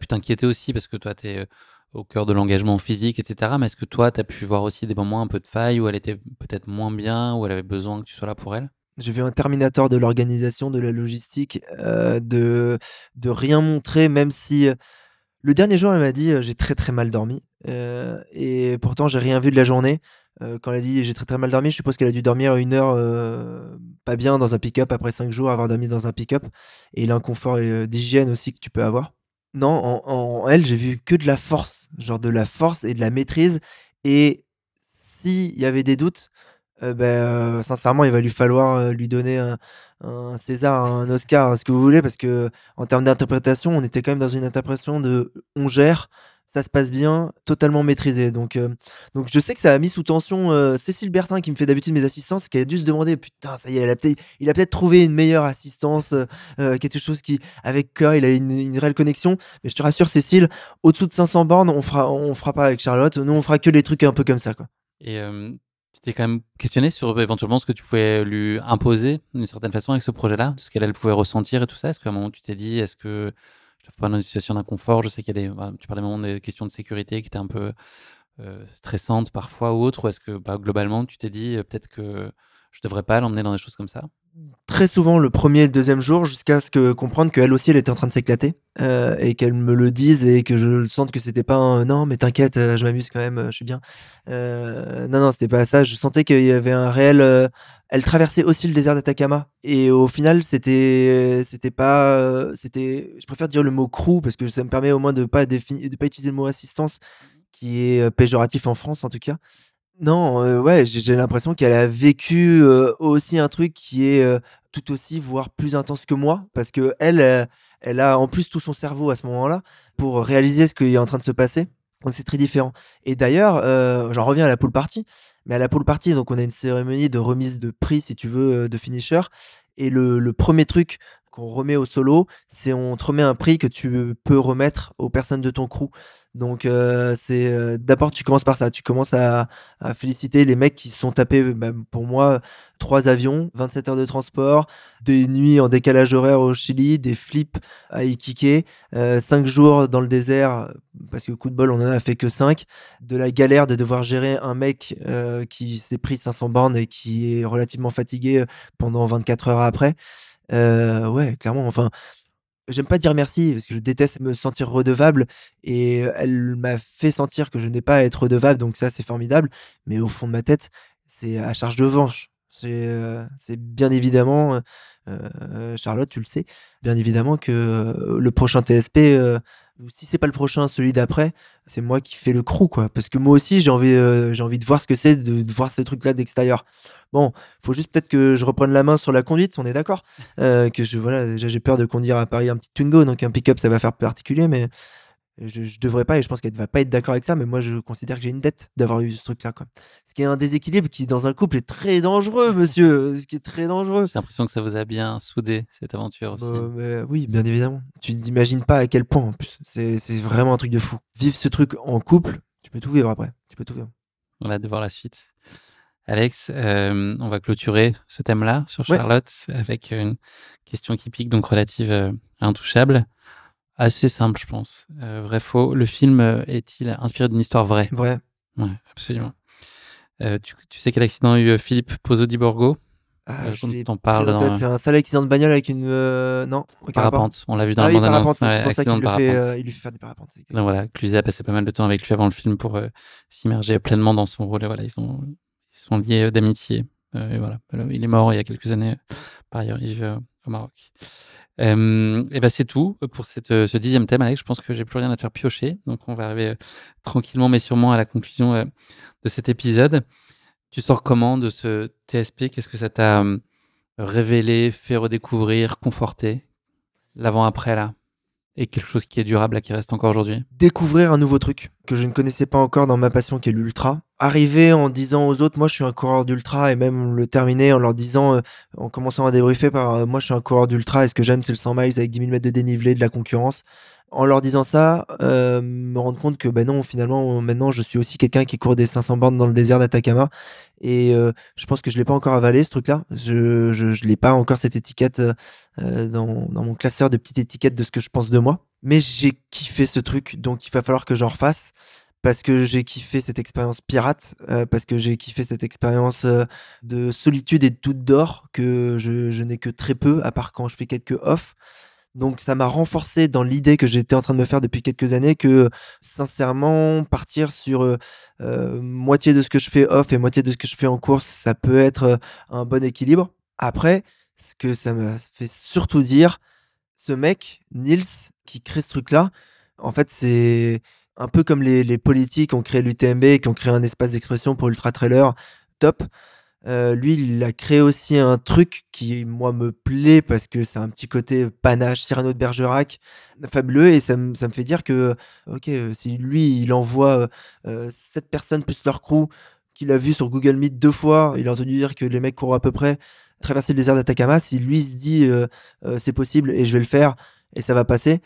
pu t'inquiéter aussi parce que toi, t'es au cœur de l'engagement physique, etc. Mais est-ce que toi, t'as pu voir aussi des moments un peu de faille où elle était peut-être moins bien, où elle avait besoin que tu sois là pour elle? J'ai vu un Terminator de l'organisation, de la logistique, de rien montrer, même si le dernier jour, elle m'a dit j'ai très très mal dormi. Et pourtant, j'ai rien vu de la journée. Quand elle a dit j'ai très très mal dormi, je suppose qu'elle a dû dormir 1 heure pas bien dans un pick-up après 5 jours, avoir dormi dans un pick-up. Et l'inconfort d'hygiène aussi que tu peux avoir. Non, en elle, j'ai vu que de la force, genre de la force et de la maîtrise. Et s'il y avait des doutes, sincèrement, il va lui falloir lui donner un César, un Oscar, ce que vous voulez, parce que en termes d'interprétation, on était quand même dans une interprétation de on gère, ça se passe bien, totalement maîtrisé. Donc je sais que ça a mis sous tension Cécile Bertin, qui me fait d'habitude mes assistances, qui a dû se demander putain, ça y est, il a peut-être trouvé une meilleure assistance, quelque chose qui, avec cœur, il a une réelle connexion. Mais je te rassure, Cécile, au-dessous de 500 bornes, on fera pas avec Charlotte. Nous, on fera que les trucs un peu comme ça, quoi. Et tu t'es quand même questionné sur éventuellement ce que tu pouvais lui imposer d'une certaine façon avec ce projet-là, de ce qu'elle pouvait ressentir et tout ça? Est-ce qu'à un moment tu t'es dit, est-ce que je ne pas dans une situation d'inconfort? Je sais qu'il y a tu parlais moments des questions de sécurité qui étaient un peu stressantes parfois ou autres, ou est-ce que globalement tu t'es dit peut-être que je devrais pas l'emmener dans des choses comme ça? Très souvent le premier et le deuxième jour, jusqu'à ce que comprendre qu'elle aussi, elle était en train de s'éclater, et qu'elle me le dise et que je sente que c'était pas un non, mais t'inquiète, je m'amuse quand même, je suis bien. Non, c'était pas ça. Je sentais qu'il y avait un réel. Elle traversait aussi le désert d'Atacama et au final, c'était pas. Je préfère dire le mot crew parce que ça me permet au moins de pas utiliser le mot assistance qui est péjoratif en France en tout cas. Non, ouais, j'ai l'impression qu'elle a vécu, aussi un truc qui est, tout aussi, voire plus intense que moi. Parce qu'elle, elle a en plus tout son cerveau à ce moment-là pour réaliser ce qui est en train de se passer. Donc c'est très différent. Et d'ailleurs, j'en reviens à la pool party. Mais à la pool party, donc on a une cérémonie de remise de prix, si tu veux, de finisher. Et le premier truc qu'on remet au solo, c'est on te remet un prix que tu peux remettre aux personnes de ton crew. Donc d'abord tu commences par ça, tu commences à féliciter les mecs qui se sont tapés, pour moi, 3 avions, 27 heures de transport, des nuits en décalage horaire au Chili, des flips à Iquique, 5 jours dans le désert, parce que coup de bol on en a fait que 5, de la galère de devoir gérer un mec qui s'est pris 500 bornes et qui est relativement fatigué pendant 24 heures après. Ouais, clairement, enfin, j'aime pas dire merci parce que je déteste me sentir redevable et elle m'a fait sentir que je n'ai pas à être redevable, donc ça, c'est formidable. Mais au fond de ma tête, c'est à charge de revanche. C'est bien évidemment, Charlotte, tu le sais, bien évidemment que le prochain TSP, si c'est pas le prochain, celui d'après, c'est moi qui fais le crew, quoi. Parce que moi aussi, j'ai envie de voir ce que c'est de voir ce truc-là d'extérieur. Bon, faut juste peut-être que je reprenne la main sur la conduite, on est d'accord. Voilà, déjà j'ai peur de conduire à Paris un petit Twingo, donc un pick-up ça va faire particulier, mais je devrais pas, et je pense qu'elle va pas être d'accord avec ça, mais moi je considère que j'ai une dette d'avoir eu ce truc-là, quoi. Ce qui est un déséquilibre qui, dans un couple, est très dangereux, monsieur. Ce qui est très dangereux. J'ai l'impression que ça vous a bien soudé, cette aventure aussi. Oui, bien évidemment. Tu n'imagines pas à quel point, en plus. C'est vraiment un truc de fou. Vivre ce truc en couple, tu peux tout vivre après. Tu peux tout vivre. On a hâte de voir la suite. Alex, on va clôturer ce thème-là sur Charlotte avec une question qui pique, donc relative à Intouchable. Assez simple, je pense. Vrai, faux. Le film est-il inspiré d'une histoire vraie? Vrai. Ouais, absolument. Tu sais quel accident a eu Philippe Pozzo di Borgo? On parle dans... C'est un sale accident de bagnole avec une... Non, parapente. On l'a vu dans la bande-annonce. C'est pour ça qu'il il lui fait faire du parapente. Donc voilà, Cluzet a passé pas mal de temps avec lui avant le film pour s'immerger pleinement dans son rôle. Et voilà, ils sont liés d'amitié. Et voilà, il est mort il y a quelques années. Par ailleurs, il vit au Maroc. Et c'est tout pour ce 10e thème, Alex. Je pense que j'ai plus rien à te faire piocher. Donc on va arriver tranquillement mais sûrement à la conclusion de cet épisode. Tu sors comment de ce TSP? Qu'est-ce que ça t'a révélé, fait redécouvrir, conforté? L'avant-après, là. Et quelque chose qui est durable, là, qui reste encore aujourd'hui? Découvrir un nouveau truc que je ne connaissais pas encore dans ma passion, qui est l'ultra. Arriver en disant aux autres, moi je suis un coureur d'ultra, et même le terminer en leur disant, en commençant à débriefer par moi je suis un coureur d'ultra, et ce que j'aime c'est le 100 miles avec 10 000 mètres de dénivelé, de la concurrence. En leur disant ça, me rendre compte que non, finalement, maintenant, je suis aussi quelqu'un qui court des 500 bornes dans le désert d'Atacama. Et je pense que je l'ai pas encore avalé, ce truc-là. Je l'ai pas encore, cette étiquette, dans mon classeur de petites étiquettes de ce que je pense de moi. Mais j'ai kiffé ce truc, donc il va falloir que j'en refasse. Parce que j'ai kiffé cette expérience pirate, parce que j'ai kiffé cette expérience de solitude et de toute d'or que je n'ai que très peu, à part quand je fais quelques off. Donc ça m'a renforcé dans l'idée que j'étais en train de me faire depuis quelques années que sincèrement partir sur moitié de ce que je fais off et moitié de ce que je fais en course, ça peut être un bon équilibre. Après, ce que ça me fait surtout dire, ce mec, Nils, qui crée ce truc-là, en fait c'est un peu comme les politiques qui ont créé l'UTMB, qui ont créé un espace d'expression pour Ultra Trailer, top. Lui, il a créé aussi un truc qui, moi, me plaît parce que c'est un petit côté panache, Cyrano de Bergerac, fabuleux, et ça me fait dire que, ok, si lui, il envoie 7 personnes plus leur crew, qu'il a vu sur Google Meet 2 fois, il a entendu dire que les mecs courent à peu près traverser le désert d'Atacama, si lui se dit c'est possible et je vais le faire et ça va passer,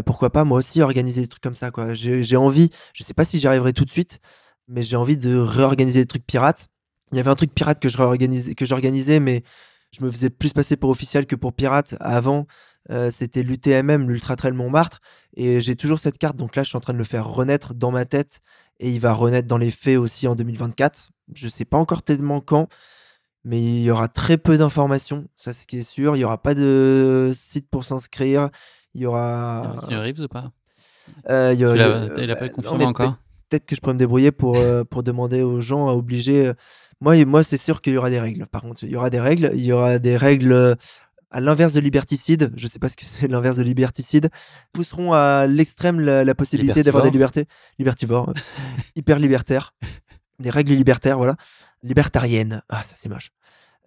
pourquoi pas moi aussi organiser des trucs comme ça, quoi. J'ai envie, je sais pas si j'y arriverai tout de suite, mais j'ai envie de réorganiser des trucs pirates. Il y avait un truc pirate que j'organisais, mais je me faisais plus passer pour officiel que pour pirate. Avant, c'était l'UTMM, l'Ultra Trail Montmartre, et j'ai toujours cette carte. Donc là, je suis en train de le faire renaître dans ma tête, et il va renaître dans les faits aussi en 2024. Je sais pas encore tellement quand, mais il y aura très peu d'informations, ça c'est ce qui est sûr. Il n'y aura pas de site pour s'inscrire. Il y aura. Keanu Reeves ou pas? Il a pas confirmé encore. Peut-être que je pourrais me débrouiller pour demander aux gens à obliger. Moi, c'est sûr qu'il y aura des règles. Par contre, il y aura des règles. Il y aura des règles à l'inverse de liberticide. Je sais pas ce que c'est l'inverse de liberticide. Pousseront à l'extrême la possibilité d'avoir des libertés. Libertivores. Hyper libertaires. Des règles libertaires, voilà. Libertariennes. Ah, ça c'est moche.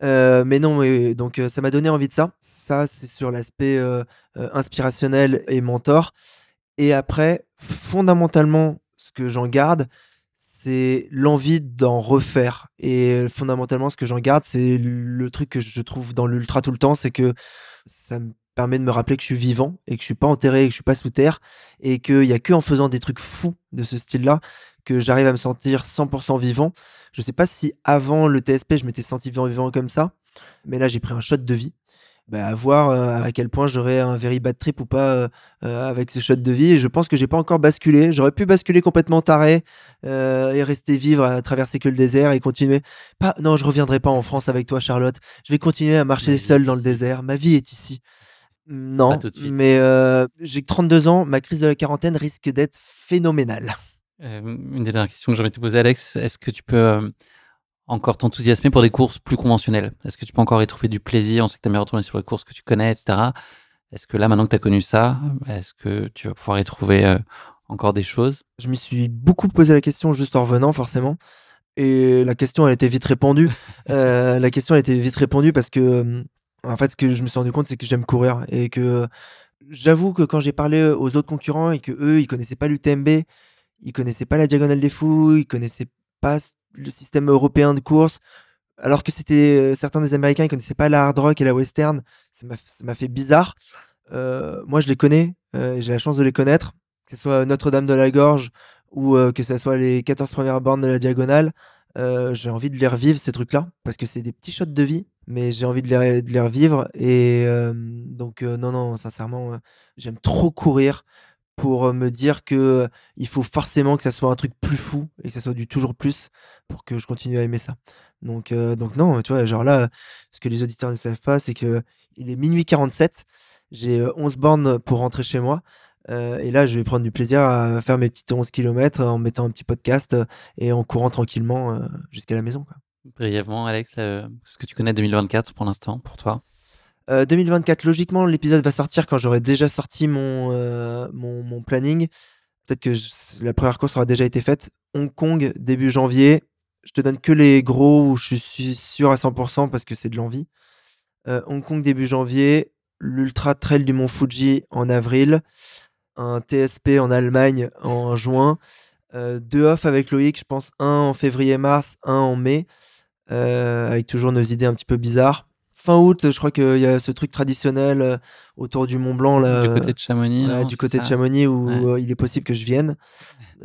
Mais non, donc ça m'a donné envie de ça. Ça, c'est sur l'aspect inspirationnel et mentor. Et après, fondamentalement, ce que j'en garde, c'est l'envie d'en refaire. Et fondamentalement, ce que j'en garde, c'est le truc que je trouve dans l'ultra tout le temps, c'est que ça me permet de me rappeler que je suis vivant et que je suis pas enterré et que je suis pas sous terre et qu'il y a que en faisant des trucs fous de ce style-là que j'arrive à me sentir 100% vivant. Je sais pas si avant le TSP, je m'étais senti vivant comme ça, mais là, j'ai pris un shot de vie. À voir à quel point j'aurais un very bad trip ou pas avec ce shot de vie. Et je pense que j'ai pas encore basculé. J'aurais pu basculer complètement taré et rester vivre à traverser que le désert et continuer. Non, je reviendrai pas en France avec toi, Charlotte. Je vais continuer à marcher seul dans le désert. Ma vie est ici. Non, mais j'ai 32 ans. Ma crise de la quarantaine risque d'être phénoménale. Une des dernières questions que j'ai envie de te poser, Alex, est-ce que tu peux encore t'enthousiasmer pour des courses plus conventionnelles? Est-ce que tu peux encore y trouver du plaisir? On sait que tu aimes bien retourner sur les courses que tu connais, etc. Est-ce que là, maintenant que tu as connu ça, est-ce que tu vas pouvoir y trouver encore des choses? Je me suis beaucoup posé la question juste en revenant, forcément. Et la question, elle était vite répondue. Parce que, en fait, ce que je me suis rendu compte, c'est que j'aime courir. Et que j'avoue que quand j'ai parlé aux autres concurrents et qu'eux, ils connaissaient pas l'UTMB, ils connaissaient pas la Diagonale des Fous, ils connaissaient pas le système européen de course, alors que c'était certains des Américains, ils connaissaient pas la hard rock et la western. Ça m'a fait bizarre. Moi, je les connais, j'ai la chance de les connaître, que ce soit Notre-Dame de la Gorge ou que ce soit les 14 premières bornes de la Diagonale. J'ai envie de les revivre, ces trucs-là, parce que c'est des petits shots de vie, mais j'ai envie de les revivre. Et donc, non, sincèrement, j'aime trop courir pour me dire que il faut forcément que ça soit un truc plus fou et que ça soit du toujours plus pour que je continue à aimer ça. Donc non, tu vois, genre là, ce que les auditeurs ne savent pas, c'est que il est minuit 47, j'ai 11 bornes pour rentrer chez moi. Et là, je vais prendre du plaisir à faire mes petits 11 km en mettant un petit podcast et en courant tranquillement jusqu'à la maison, quoi. Brièvement, Alex, ce que tu connais 2024 pour l'instant, pour toi? 2024, logiquement, l'épisode va sortir quand j'aurai déjà sorti mon planning. Peut-être que la première course aura déjà été faite. Hong Kong, début janvier. Je te donne que les gros où je suis sûr à 100% parce que c'est de l'envie. Hong Kong, début janvier. L'Ultra Trail du Mont Fuji en avril. Un TSP en Allemagne en juin. 2 off avec Loïc, je pense. Un en février-mars, un en mai. Avec toujours nos idées un petit peu bizarres. Fin août, je crois qu'il y a ce truc traditionnel autour du Mont Blanc. Là, du côté de Chamonix. Du côté de Chamonix où il est possible que je vienne.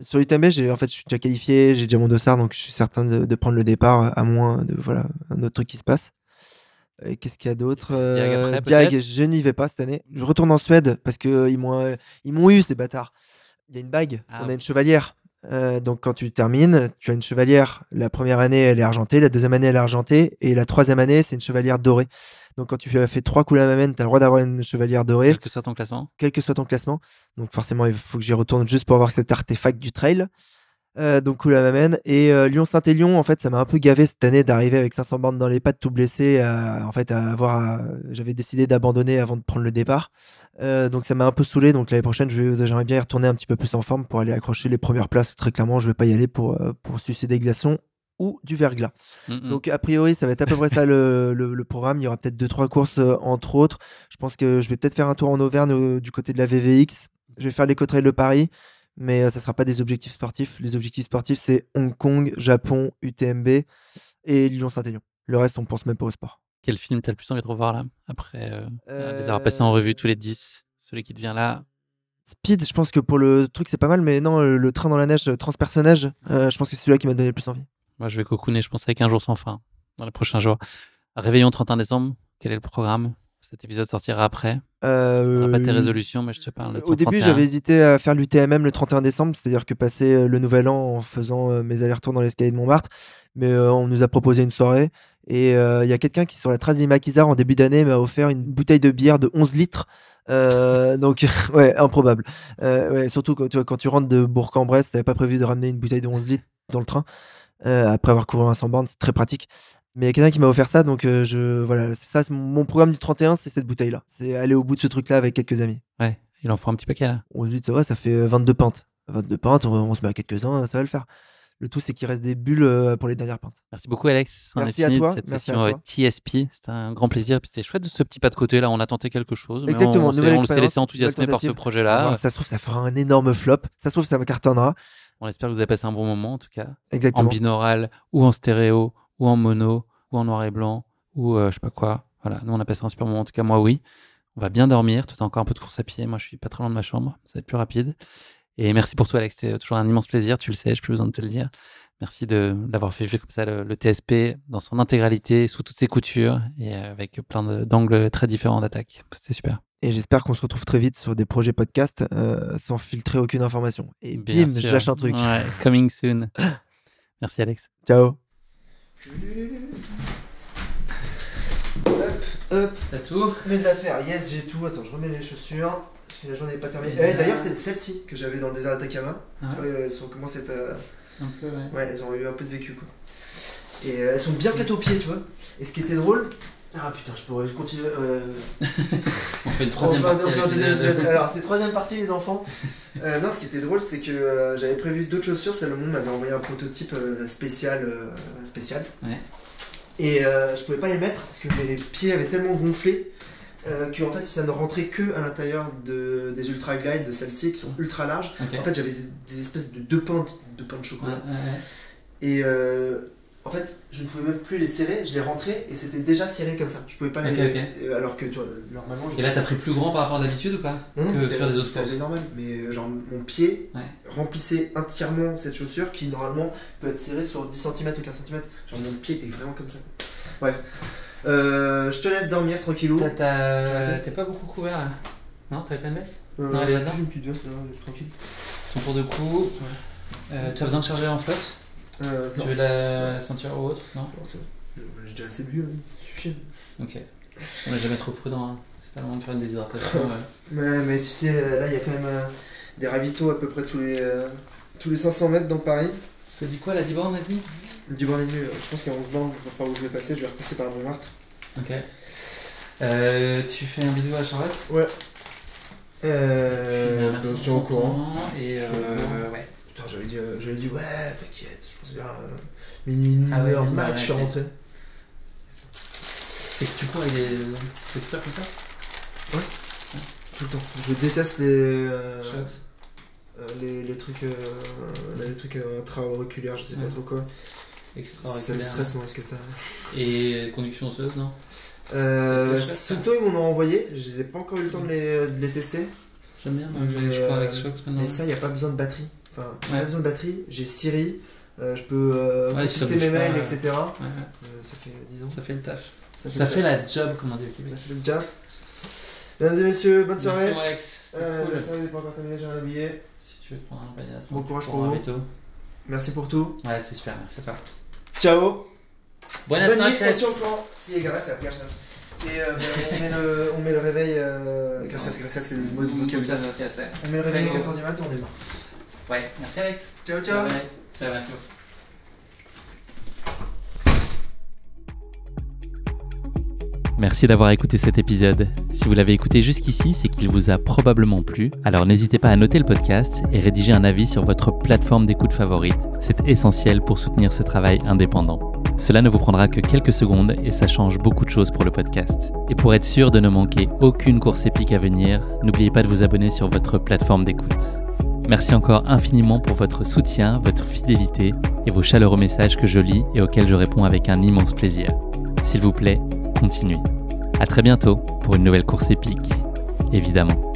Sur l'UTMB, je suis déjà qualifié, j'ai déjà mon dossard, donc je suis certain de prendre le départ, à moins de un autre truc qui se passe. Et qu'est-ce qu'il y a d'autre? Diag, je n'y vais pas cette année. Je retourne en Suède parce qu'ils m'ont eu, ces bâtards. Il y a une bague, on a une chevalière. Donc quand tu termines, tu as une chevalière. La première année, elle est argentée, la deuxième année, elle est argentée, et la troisième année, c'est une chevalière dorée. Donc quand tu as fait 3 coups la mamène, tu as le droit d'avoir une chevalière dorée. Quel que soit ton classement. Quel que soit ton classement. Donc forcément, il faut que j'y retourne juste pour avoir cet artefact du trail. Donc coup la mamène. Et Lyon-Saint-Élion, en fait, ça m'a un peu gavé cette année d'arriver avec 500 bornes dans les pattes, tout blessé. J'avais décidé d'abandonner avant de prendre le départ. Donc ça m'a un peu saoulé. Donc l'année prochaine, j'aimerais bien y retourner un petit peu plus en forme pour aller accrocher les premières places. Très clairement, je vais pas y aller pour sucer des glaçons ou du verglas. Donc a priori, ça va être à peu près ça le programme. Il y aura peut-être 2-3 courses entre autres. Je pense que je vais peut-être faire un tour en Auvergne du côté de la VVX. Je vais faire l'éco-trail de Paris. Mais ça sera pas des objectifs sportifs. Les objectifs sportifs, c'est Hong Kong, Japon, UTMB et Lyon-Saint-Élion. Le reste, on pense même pas au sport. Quel film t'as le plus envie de revoir là? Après les avoir passés en revue tous les 10, celui qui devient là. Speed, je pense que pour le truc, c'est pas mal, mais non, le train dans la neige, transpersonnage, je pense que c'est celui-là qui m'a donné le plus envie. Moi, je vais cocooner, je pense, avec Un jour sans fin dans les prochains jours. Réveillon 31 décembre, quel est le programme? Cet épisode sortira après. On n'a pas tes résolutions, mais je te parle de ton Au début, 31. j'avais hésité à faire l'UTMM le 31 décembre, c'est-à-dire que passer le nouvel an en faisant mes allers-retours dans l'escalier de Montmartre. Mais on nous a proposé une soirée. Et il y a quelqu'un qui, sur la trace des maquisards, en début d'année, m'a offert une bouteille de bière de 11 litres. Donc, ouais, improbable. Ouais, surtout quand tu rentres de Bourg-en-Bresse, t'avais pas prévu de ramener une bouteille de 11 litres dans le train. Après avoir couru un 100 bornes, c'est très pratique. Mais il y a quelqu'un qui m'a offert ça, donc voilà, c'est ça, mon programme du 31, c'est cette bouteille-là. C'est aller au bout de ce truc-là avec quelques amis. Ouais, il en faut un petit paquet là. On se dit, ça va, ça fait 22 pintes. 22 pintes, on se met à quelques-uns, ça va le faire. Le tout, c'est qu'il reste des bulles pour les dernières pintes. Merci beaucoup, Alex. Merci à toi. Cette Merci session à toi. TSP. C'était un grand plaisir. Puis c'était chouette de ce petit pas de côté. Là, on a tenté quelque chose. Exactement. Mais on s'est laissé enthousiasmer par ce projet-là. Alors, ça se trouve, ça fera un énorme flop. Ça se trouve, ça cartonnera. On espère que vous avez passé un bon moment, en tout cas. Exactement. En binaural, ou en stéréo, ou en mono, ou en noir et blanc, ou je sais pas quoi. Voilà. Nous, on a passé un super moment. En tout cas, moi, oui. On va bien dormir. Toi, t'as encore un peu de course à pied. Moi, je suis pas très loin de ma chambre. Ça va être plus rapide. Et merci pour toi, Alex. C'était toujours un immense plaisir. Tu le sais, j'ai plus besoin de te le dire. Merci d'avoir fait vivre comme ça le TSP dans son intégralité, sous toutes ses coutures et avec plein d'angles très différents d'attaque. C'était super. Et j'espère qu'on se retrouve très vite sur des projets podcast sans filtrer aucune information. Et Bien bim, sûr. je lâche un truc. Ouais, coming soon. Merci, Alex. Ciao. Hop. T'as tout? Mes affaires, yes, j'ai tout. Attends, je remets les chaussures. Parce que la journée n'est pas terminée. D'ailleurs, c'est celle-ci que j'avais dans le désert d'Atacama. Elles sont commencé à être. Un peu, ouais. Ouais, elles ont eu un peu de vécu, quoi. Et elles sont bien faites au pied, tu vois. Et ce qui était drôle. Ah putain, je pourrais continuer. On fait une troisième partie. Alors, c'est troisième partie, les enfants. Non, ce qui était drôle, c'est que j'avais prévu d'autres chaussures. Salomon m'avait envoyé un prototype spécial. Ouais. Et je pouvais pas les mettre parce que mes pieds avaient tellement gonflé que en fait ça ne rentrait que à l'intérieur des Ultra Glide de celles-ci qui sont ultra larges. Okay. En fait j'avais des espèces de deux pains de chocolat. Ouais. Et en fait je ne pouvais même plus les serrer, je les rentrais et c'était déjà serré comme ça. Je pouvais pas les. Alors que tu vois, normalement. Et là t'as pris plus grand par rapport à d'habitude ou pas? Non, que sur les autres fois. C'était normal, mais genre mon pied remplissait entièrement cette chaussure qui normalement peut être serrée sur 10 cm ou 15 cm. Genre mon pied était vraiment comme ça. Bref. Je te laisse dormir tranquillou. T'es pas beaucoup couvert là? Non, t'avais pas une veste? Non, elle est là-dedans? J'ai une petite veste là, tranquille. Ton tour de cou. Tu as besoin de charger en flotte? Tu veux la ceinture ou autre? Non, c'est bon. J'ai déjà assez bu, hein. Suffit. Ok. On n'est jamais trop prudent, hein. C'est pas le moment de faire une déshydratation. Mais tu sais, là il y a quand même des ravitaux à peu près tous les 500 mètres dans Paris. Tu dis quoi, la 10 bornes et demi? 10 bornes et demi, je pense qu'à 11 bornes, par où je vais passer, je vais repasser par Montmartre. Ok. Tu fais un bisou à Charlotte? Ouais. Merci sur au courant. Et ouais. Putain, j'avais dit ouais, t'inquiète, je pense vers minuit, 1h max, je suis rentré. C'est que tu cours avec des écouteurs comme ça? Ouais. Tout le temps. Je déteste les. Shocks. Les trucs intra-auriculaires, je sais pas trop quoi. Extra-auriculaire. Ça me stresse, moi, est-ce que t'as. Et conduction osseuse, non? Sunto, ils m'en ont envoyé, je les ai pas encore eu le temps de les tester. J'aime bien, je crois avec Shocks maintenant. Mais ça, il n'y a pas besoin de batterie. Enfin, pas besoin de batterie, j'ai Siri, je peux consulter mes mails, etc. Ça fait 10 ans. Ça fait le taf. Ça fait la job, comme on dit au Québec. Ça fait le job. Mesdames et messieurs, bonne soirée. Merci, Alex. C'était cool. La soirée n'est pas encore terminée, j'ai un billet. Si tu veux te prendre un paillasson. Bon courage pour vous. Merci pour tout. Ouais, c'est super, merci à toi. Ciao. Buenas noches. Si, gracias. Et on met le réveil. Gracias, c'est le mot de vocabulaire. On met le réveil à 4h du matin, on est mort. Ouais, merci Alex. Ciao. Ciao, merci beaucoup. Merci d'avoir écouté cet épisode. Si vous l'avez écouté jusqu'ici, c'est qu'il vous a probablement plu. Alors n'hésitez pas à noter le podcast et rédiger un avis sur votre plateforme d'écoute favorite. C'est essentiel pour soutenir ce travail indépendant. Cela ne vous prendra que quelques secondes et ça change beaucoup de choses pour le podcast. Et pour être sûr de ne manquer aucune course épique à venir, n'oubliez pas de vous abonner sur votre plateforme d'écoute. Merci encore infiniment pour votre soutien, votre fidélité et vos chaleureux messages que je lis et auxquels je réponds avec un immense plaisir. S'il vous plaît, continuez. À très bientôt pour une nouvelle course épique, évidemment.